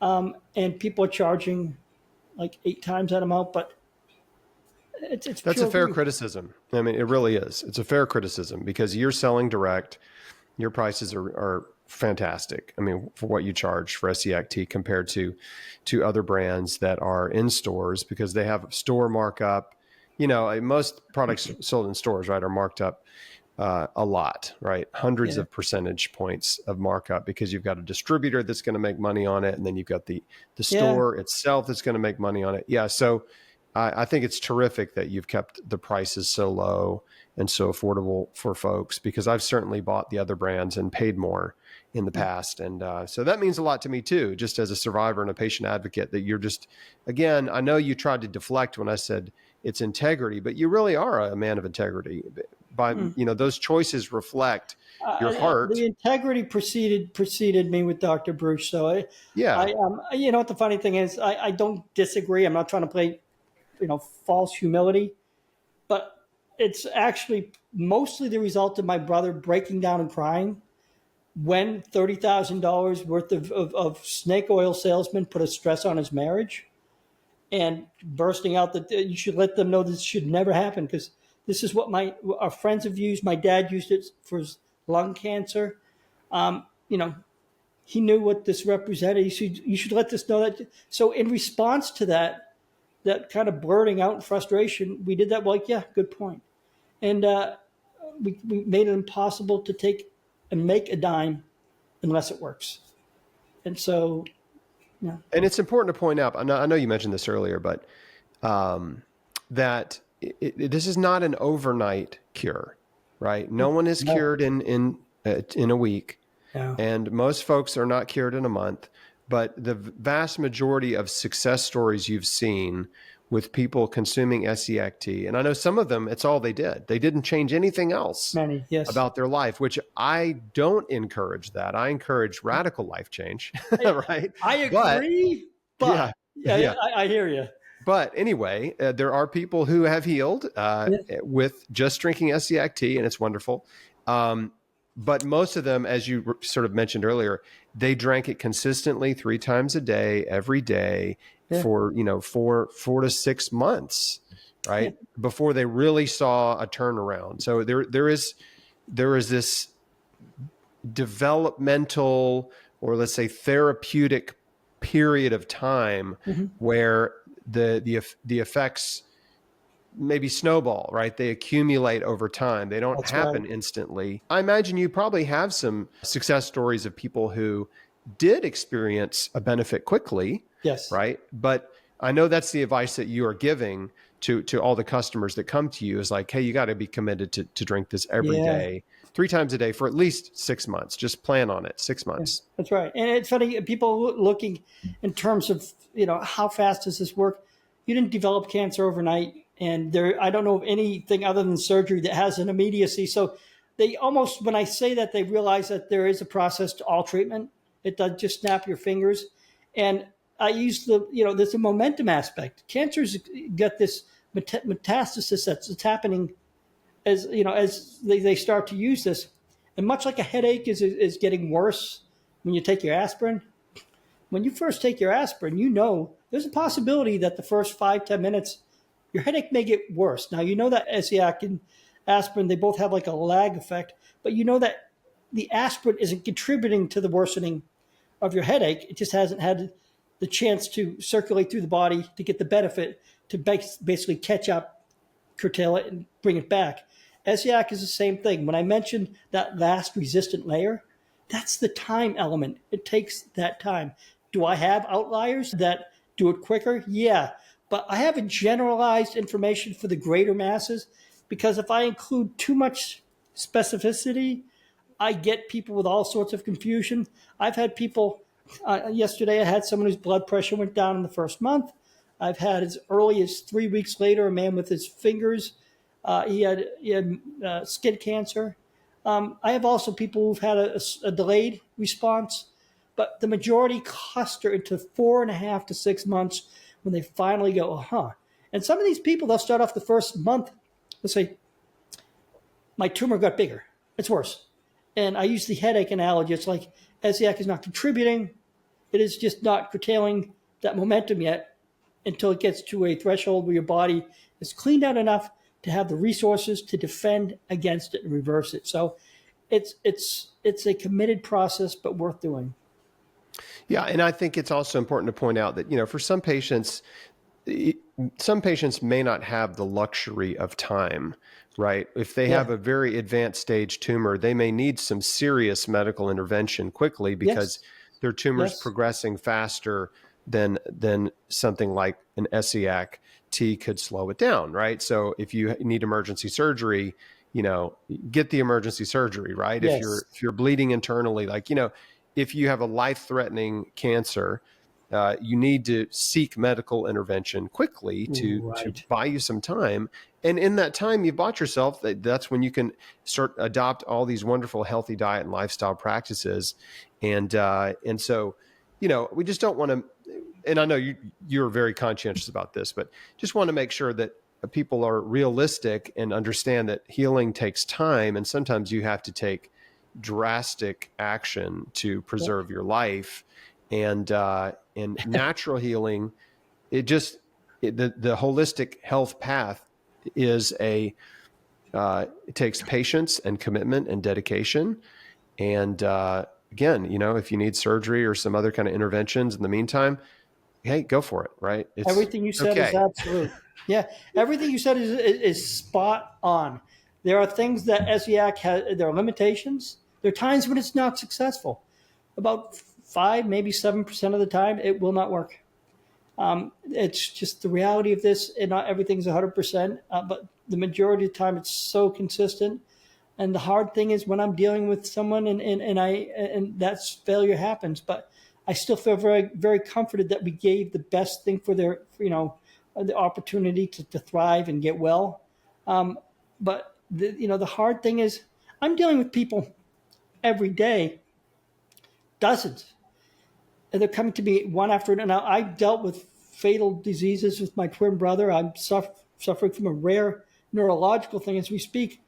And people are charging like 8 times that amount, but that's a fair criticism. I mean, it really is. It's a fair criticism because you're selling direct. Your prices are fantastic. I mean, for what you charge for Essiac tea compared to other brands that are in stores because they have store markup. Most products sold in stores, right, are marked up a lot, right? Hundreds of percentage points of markup because you've got a distributor that's going to make money on it. And then you've got the store itself that's going to make money on it. Yeah. So I think it's terrific that you've kept the prices so low and so affordable for folks because I've certainly bought the other brands and paid more in the past. And so that means a lot to me too, just as a survivor and a patient advocate that you're just, again, I know you tried to deflect when I said it's integrity, but you really are a man of integrity by, those choices reflect your heart. The integrity preceded me with Dr. Bruce. So Yeah. you know what the funny thing is, I don't disagree. I'm not trying to play, false humility, but it's actually mostly the result of my brother breaking down and crying when $30,000 worth of snake oil salesmen put a stress on his marriage, and bursting out that you should let them know this should never happen, because this is what our friends have used. My dad used it for his lung cancer. He knew what this represented. You should let this know that. So in response to that kind of blurting out and frustration, we did that. Well, like, yeah, good point. And we made it impossible to take and make a dime unless it works. And so, yeah. And it's important to point out, I know you mentioned this earlier, but that this is not an overnight cure, right? No one is cured in a week. Yeah. And most folks are not cured in a month, but the vast majority of success stories you've seen with people consuming Essiac tea, and I know some of them, it's all they did. They didn't change anything else about their life, which I don't encourage that. I encourage radical life change, right? I agree, but I hear you. But anyway, there are people who have healed with just drinking Essiac tea, and it's wonderful. But most of them, as you sort of mentioned earlier, they drank it consistently 3 times a day, every day for, 4 to 6 months, right? Before they really saw a turnaround. So there is this developmental, or let's say therapeutic period of time where the effects maybe snowball, right? They accumulate over time. They don't happen instantly. I imagine you probably have some success stories of people who did experience a benefit quickly. Yes. Right. But I know that's the advice that you are giving to all the customers that come to you, is like, hey, you got to be committed to drink this every day, 3 times a day for at least 6 months. Just plan on it. 6 months. That's right. And it's funny, people looking in terms of, how fast does this work? You didn't develop cancer overnight. And I don't know of anything other than surgery that has an immediacy. So they almost, when I say that, they realize that there is a process to all treatment. It does just snap your fingers. And I use there's a momentum aspect. Cancer's got this metastasis that's happening as they start to use this. And much like a headache is getting worse when you take your aspirin. When you first take your aspirin, there's a possibility that the first 5-10 minutes, your headache may get worse. Now, that Esiac and aspirin, they both have like a lag effect, but that the aspirin isn't contributing to the worsening of your headache. It just hasn't had the chance to circulate through the body to get the benefit to basically catch up, curtail it, and bring it back. Esiac is the same thing. When I mentioned that last resistant layer, that's the time element. It takes that time. Do I have outliers that do it quicker? Yeah. But I haven't generalized information for the greater masses, because if I include too much specificity, I get people with all sorts of confusion. I've had people, yesterday I had someone whose blood pressure went down in the first month. I've had as early as 3 weeks later, a man with his fingers, he had skin cancer. I have also people who've had a delayed response, but the majority cluster into 4.5 to 6 months when they finally go, And some of these people, they'll start off the first month, they'll say, my tumor got bigger. It's worse. And I use the headache analogy. It's like Esiac is not contributing. It is just not curtailing that momentum yet until it gets to a threshold where your body is cleaned out enough to have the resources to defend against it and reverse it. So it's a committed process, but worth doing. Yeah. And I think it's also important to point out that, for some patients may not have the luxury of time, right? If they have a very advanced stage tumor, they may need some serious medical intervention quickly because their tumor is progressing faster than something like an Essiac tea could slow it down, right? So if you need emergency surgery, get the emergency surgery, right? If you're bleeding internally, if you have a life-threatening cancer, you need to seek medical intervention quickly to Right. buy you some time. And in that time you bought yourself, that's when you can start adopt all these wonderful healthy diet and lifestyle practices. And so, we just don't want to, and I know you're very conscientious about this, but just want to make sure that people are realistic and understand that healing takes time. And sometimes you have to take drastic action to preserve your life. And natural healing, the holistic health path is it takes patience and commitment and dedication. And again, if you need surgery or some other kind of interventions in the meantime, hey, go for it. Right? Everything you said is okay. absolute. Yeah, everything you said is spot on. There are things that Esiac has. There are limitations. There are times when it's not successful. About 5, maybe 7% of the time, it will not work. It's just the reality of this, and not everything's 100%, but the majority of the time, it's so consistent. And the hard thing is when I'm dealing with someone and that's failure happens, but I still feel very, very comforted that we gave the best thing for their, the opportunity to thrive and get well. But the hard thing is I'm dealing with people every day, dozens, and they're coming to me one after another. Now, I've dealt with fatal diseases with my twin brother. I'm suffering from a rare neurological thing as we speak.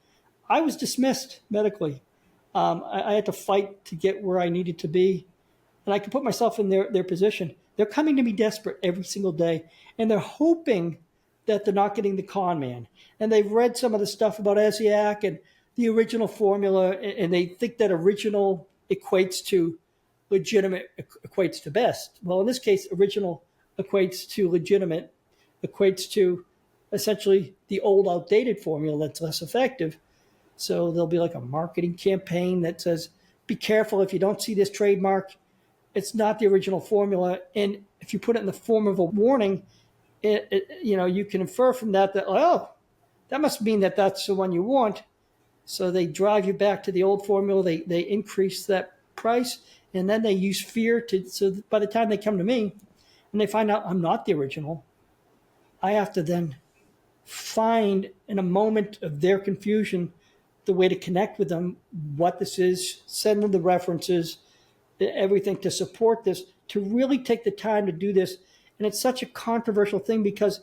I was dismissed medically. I had to fight to get where I needed to be. And I can put myself in their position. They're coming to me desperate every single day. And they're hoping that they're not getting the con man. And they've read some of the stuff about Esiac and the original formula. And they think that original equates to legitimate, equates to best. Well, in this case, original equates to legitimate, equates to essentially the old outdated formula that's less effective. So there'll be like a marketing campaign that says, be careful if you don't see this trademark, it's not the original formula. And if you put it in the form of a warning, you can infer from that, oh, that must mean that that's the one you want. So they drive you back to the old formula. They increase that price, and then they use fear so by the time they come to me and they find out I'm not the original, I have to then find in a moment of their confusion the way to connect with them, what this is, send them the references, everything to support this, to really take the time to do this. And it's such a controversial thing because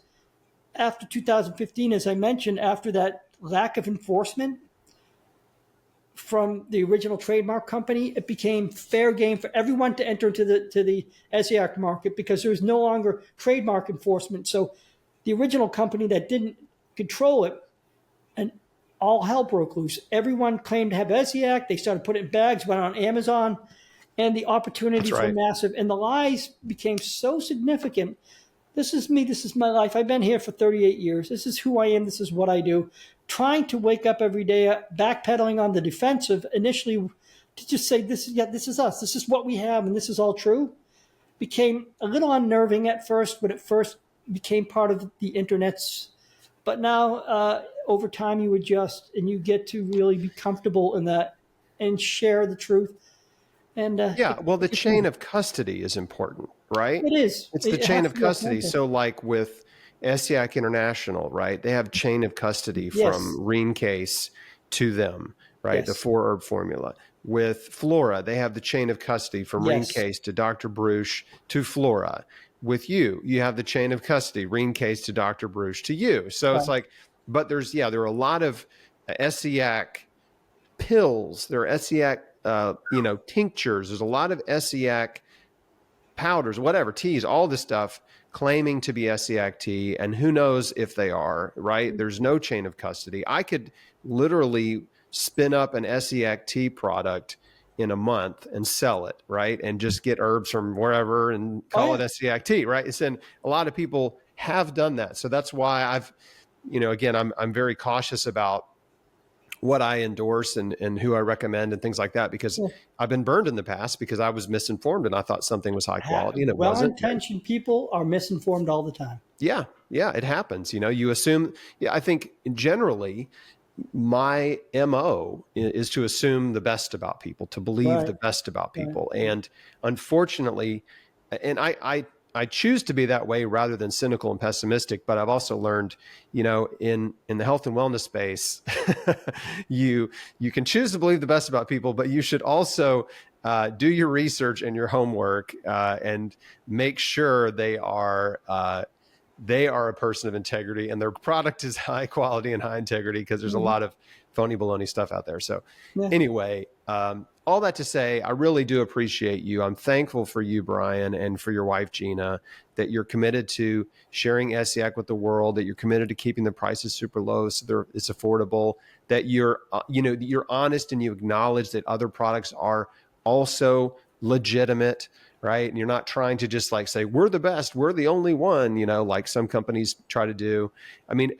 after 2015, as I mentioned, after that lack of enforcement from the original trademark company, it became fair game for everyone to enter into the Esiac market because there was no longer trademark enforcement. So the original company that didn't control it, and all hell broke loose. Everyone claimed to have Esiac. They started putting it in bags, went on Amazon, and the opportunities were massive. And the lies became so significant. This is me. This is my life. I've been here for 38 years. This is who I am. This is what I do. Trying to wake up every day, backpedaling on the defensive initially to just say, this is us. This is what we have, and this is all true, became a little unnerving at first when it first became part of the internet's. But now, over time, you adjust and you get to really be comfortable in that and share the truth. And the chain of custody is important, right? It is. It's the chain of custody. So like with Essiac International, right? They have chain of custody from Rene Caisse to them, right? The 4-herb formula. With Flora, they have the chain of custody from Rene Caisse to Dr. Bruce to Flora. With you have the chain of custody, Rene Caisse to Dr. Bruce to you. So it's like, but there are a lot of Essiac pills. There are Essiac, tinctures. There's a lot of Essiac powders, whatever, teas, all this stuff claiming to be Essiac tea. And who knows if they are, right? There's no chain of custody. I could literally spin up an Essiac tea product in a month and sell it, right? And just get herbs from wherever and call it Essiac tea, right? And a lot of people have done that. So that's why I've, again, I'm very cautious about what I endorse and who I recommend and things like that, because I've been burned in the past because I was misinformed and I thought something was high quality and it wasn't. Well-intentioned people are misinformed all the time. Yeah, it happens. You assume, I think generally my MO is to assume the best about people, to believe the best about people. And unfortunately, and I choose to be that way rather than cynical and pessimistic. But I've also learned, in the health and wellness space, you can choose to believe the best about people, but you should also do your research and your homework and make sure they are a person of integrity and their product is high quality and high integrity, because there's a lot of phony baloney stuff out there. So anyway, all that to say, I really do appreciate you. I'm thankful for you, Bryan, and for your wife, Gina, that you're committed to sharing Essiac with the world, that you're committed to keeping the prices super low so it's affordable, that you're honest and you acknowledge that other products are also legitimate, right? And you're not trying to just like say, we're the best, we're the only one, like some companies try to do. I mean,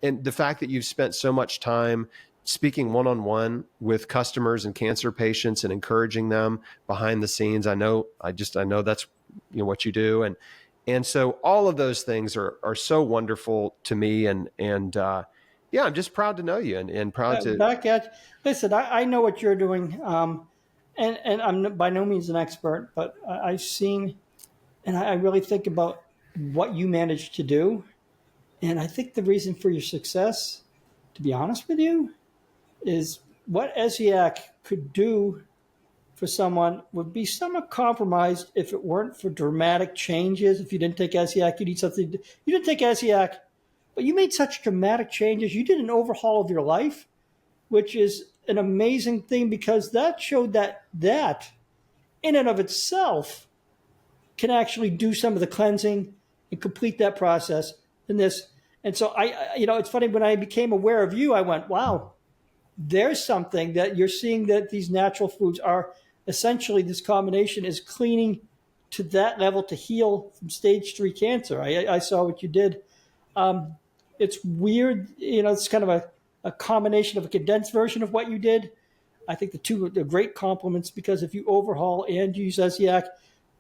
and the fact that you've spent so much time speaking one-on-one with customers and cancer patients and encouraging them behind the scenes. I know that's what you do. And so all of those things are so wonderful to me. And yeah, I'm just proud to know you and proud to back at. Listen, I know what you're doing. And I'm by no means an expert, but I've seen, and I really think about what you managed to do. And I think the reason for your success, to be honest with you, is what Esiac could do for someone would be somewhat compromised if it weren't for dramatic changes. If you didn't take Esiac, you need something. You didn't take Esiac, but you made such dramatic changes. You did an overhaul of your life, which is an amazing thing, because that showed that in and of itself can actually do some of the cleansing and complete that process in this. And so it's funny, when I became aware of you, I went, wow, there's something that you're seeing, that these natural foods are essentially, this combination is cleaning to that level to heal from stage 3 cancer. I saw what you did. It's weird, it's kind of a combination of a condensed version of what you did. I think the two are great complements, because if you overhaul and use Esiac,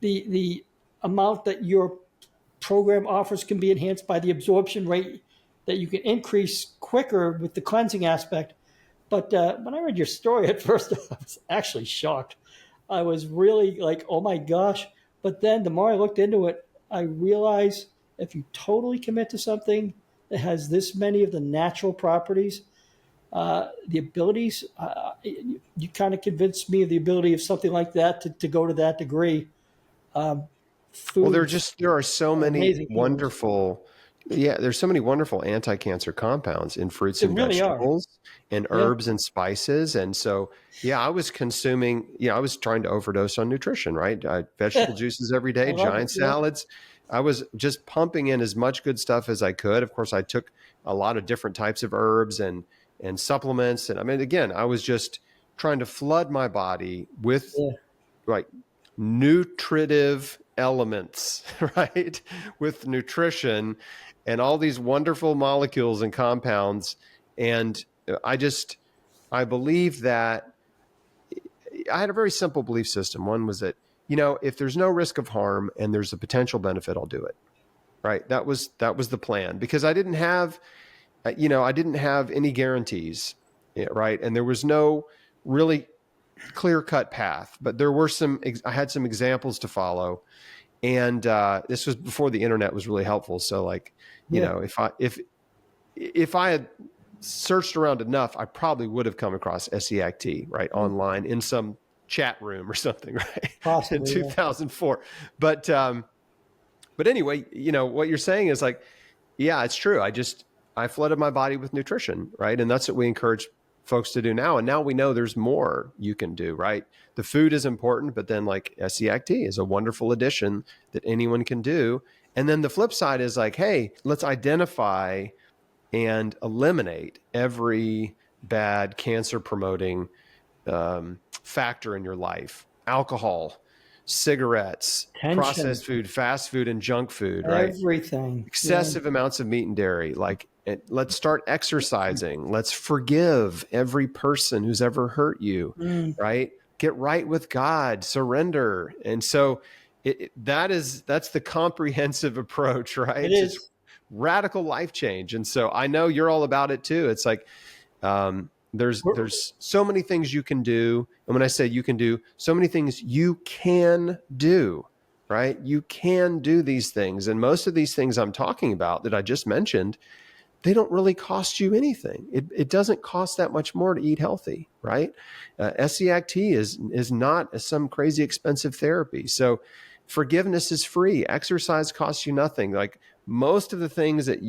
the amount that your program offers can be enhanced by the absorption rate that you can increase quicker with the cleansing aspect. But when I read your story at first, I was actually shocked. I was really like, oh my gosh. But then the more I looked into it, I realized if you totally commit to something that has this many of the natural properties, the abilities, you kind of convinced me of the ability of something like that to go to that degree. Well, there are so many wonderful, there's so many wonderful anti-cancer compounds in fruits and vegetables and herbs and spices. And so, I was consuming, I was trying to overdose on nutrition, right? Vegetable juices every day, giant salads. I was just pumping in as much good stuff as I could. Of course, I took a lot of different types of herbs and supplements. And I mean, again, I was just trying to flood my body with like nutritive elements, right? With nutrition and all these wonderful molecules and compounds. And I believe that I had a very simple belief system. One was that, if there's no risk of harm and there's a potential benefit, I'll do it. Right. That was the plan, because I didn't have any guarantees. Right. And there was no really clear-cut path, but there were I had some examples to follow. And this was before the internet was really helpful. So if I had searched around enough, I probably would have come across Essiac tea, right, online in some chat room or something, right? Possibly, in 2004. But anyway, what you're saying is like, it's true. I flooded my body with nutrition, right? And that's what we encourage folks to do now. And now we know there's more you can do, right? The food is important, but then like Essiac tea is a wonderful addition that anyone can do. And then the flip side is like, hey, let's identify and eliminate every bad cancer promoting factor in your life. Alcohol, cigarettes, processed food, fast food, and junk food, right? Everything. Excessive amounts of meat and dairy. Like, let's start exercising. Let's forgive every person who's ever hurt you, right? Get right with God, surrender. And so that's the comprehensive approach, right? It is. It's radical life change. And so I know you're all about it too. It's like, there's so many things you can do. And when I say you can do, so many things you can do right? You can do these things. And most of these things I'm talking about that I just mentioned, they don't really cost you anything. It doesn't cost that much more to eat healthy, right? Essiac tea is not some crazy expensive therapy. So forgiveness is free. Exercise costs you nothing. Like most of the things that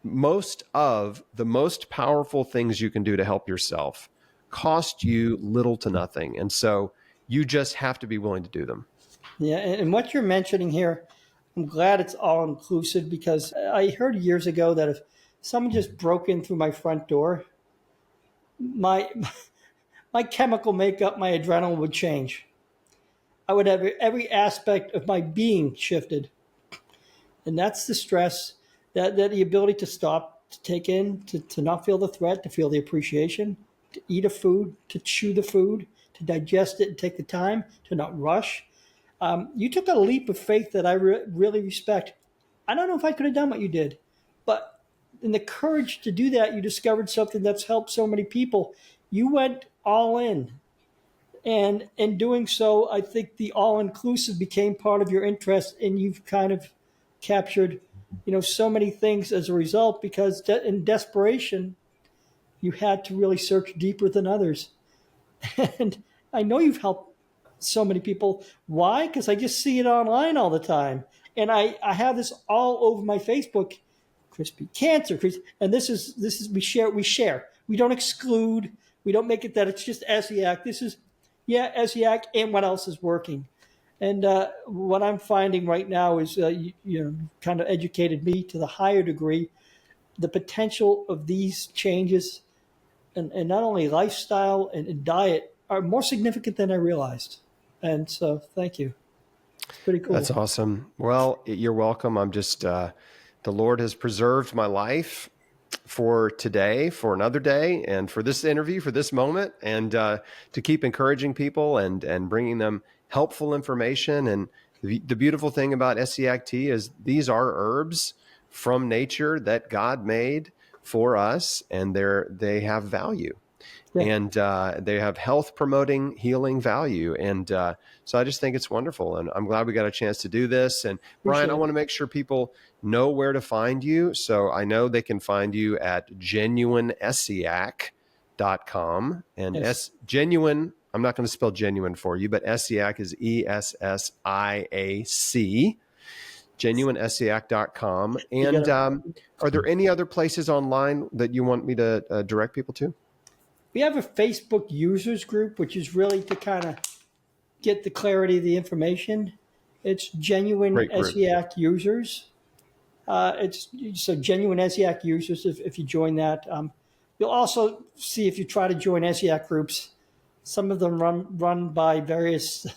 most of the most powerful things you can do to help yourself cost you little to nothing. And so you just have to be willing to do them. Yeah, and what you're mentioning here, I'm glad it's all inclusive, because I heard years ago that if someone just broke in through my front door, my my chemical makeup, my adrenaline would change. I would have every aspect of my being shifted. And that's the stress, that the ability to stop, to take in, to not feel the threat, to feel the appreciation, to eat a food, to chew the food, to digest it and take the time, to not rush. You took a leap of faith that I really respect. I don't know if I could have done what you did, but in the courage to do that, you discovered something that's helped so many people. You went all in. And in doing so, I think the all-inclusive became part of your interest, and you've kind of captured, so many things as a result, because in desperation, you had to really search deeper than others. And I know you've helped so many people. Why? Because I just see it online all the time. And I have this all over my Facebook, Chris beat cancer. And this is we share. We don't exclude. We don't make it that it's just Esiac. This is, yeah, Esiac and what else is working. And what I'm finding right now is, kind of educated me to the higher degree, the potential of these changes, and not only lifestyle and diet, are more significant than I realized. And so, thank you. It's pretty cool. That's awesome. Well, you're welcome. I'm just, the Lord has preserved my life for today, for another day, and for this interview, for this moment, and to keep encouraging people and bringing them helpful information. And the beautiful thing about Essiac tea is these are herbs from nature that God made for us, and they have value. Yeah. And they have health promoting, healing value. And so I just think it's wonderful. And I'm glad we got a chance to do this. And Bryan, I want to make sure people know where to find you. So I know they can find you at genuineessiac.com. And yes. Genuine, I'm not going to spell genuine for you, but Essiac is ESSIAC. genuineessiac.com. And are there any other places online that you want me to direct people to? We have a Facebook users group, which is really to kind of get the clarity of the information. It's Genuine Essiac Users. It's so Genuine Essiac Users. If you join that, you'll also see, if you try to join Essiac groups, some of them run by various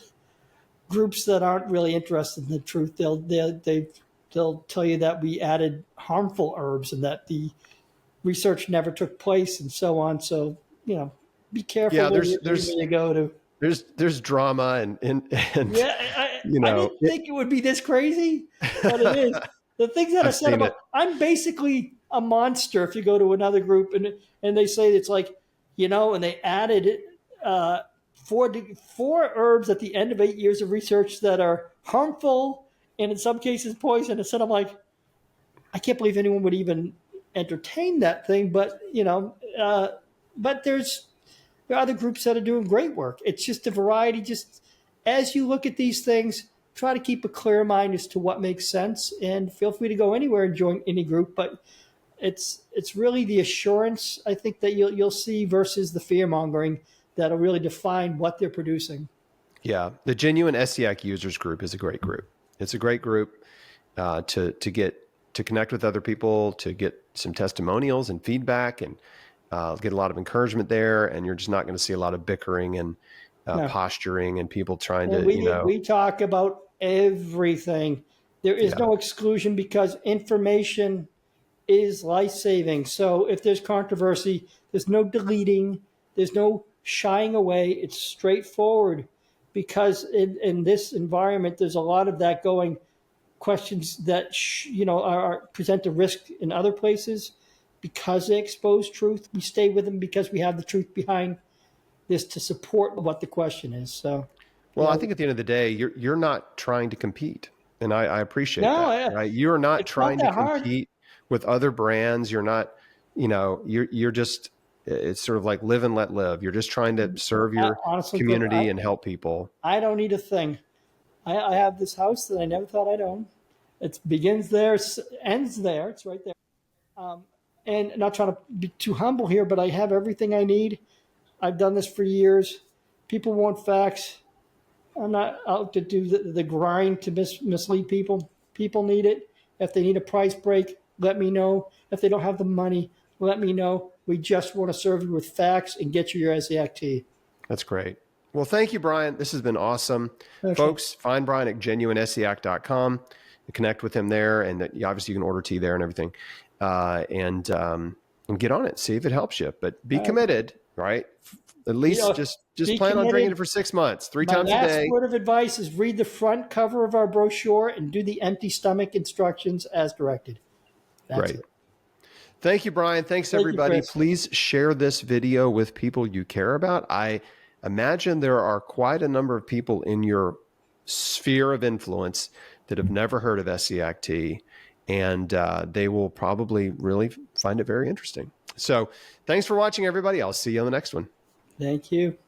groups that aren't really interested in the truth. They'll tell you that we added harmful herbs and that the research never took place and so on. So, be careful where you go to. There's drama and yeah, I didn't think it would be this crazy, but it is. The things that I said about, I'm basically a monster. If you go to another group and they say it's like, and they added four herbs at the end of 8 years of research that are harmful and in some cases poisonous. And I'm like, I can't believe anyone would even entertain that thing. But but there are other groups that are doing great work. It's just a variety. Just as you look at these things, try to keep a clear mind as to what makes sense, and feel free to go anywhere and join any group. But it's really the assurance, I think, that you'll see versus the fear mongering that'll really define what they're producing. Yeah, the Genuine Essiac Users group is a great group. It's a great group to connect with other people, to get some testimonials and feedback, and get a lot of encouragement there. And you're just not going to see a lot of bickering and posturing and people trying to, We talk about everything. There is no exclusion, because information is life-saving. So if there's controversy, there's no deleting, there's no shying away. It's straightforward, because in this environment, there's a lot of that going. Questions that present a risk in other places, because they expose truth, we stay with them because we have the truth behind this to support what the question is. So Well, I think at the end of the day, you're not trying to compete, and I appreciate No, that. Right? You are not it's not trying to that hard. compete with other brands. You're not, you're just. It's sort of like live and let live. You're just trying to serve your Honestly, Cliff, community and help people. I don't need a thing. I have this house that I never thought I'd own. It begins there, ends there. It's right there. And not trying to be too humble here, but I have everything I need. I've done this for years. People want facts. I'm not out to do the grind to mislead people. People need it. If they need a price break, let me know. If they don't have the money, let me know. We just want to serve you with facts and get you your Esiac tea. That's great. Well, thank you, Bryan. This has been awesome. Okay. Folks, find Bryan at genuineessiac.com. Connect with him there, and obviously you can order tea there and everything. And get on it. See if it helps you. But be committed, right? At least just plan on drinking it for 6 months, 3 times a day. My last word of advice is read the front cover of our brochure and do the empty stomach instructions as directed. That's Great. it. Thank you, Bryan. Thanks, everybody. Please share this video with people you care about. I imagine there are quite a number of people in your sphere of influence that have never heard of Essiac tea, and they will probably really find it very interesting. So thanks for watching, everybody. I'll see you on the next one. Thank you.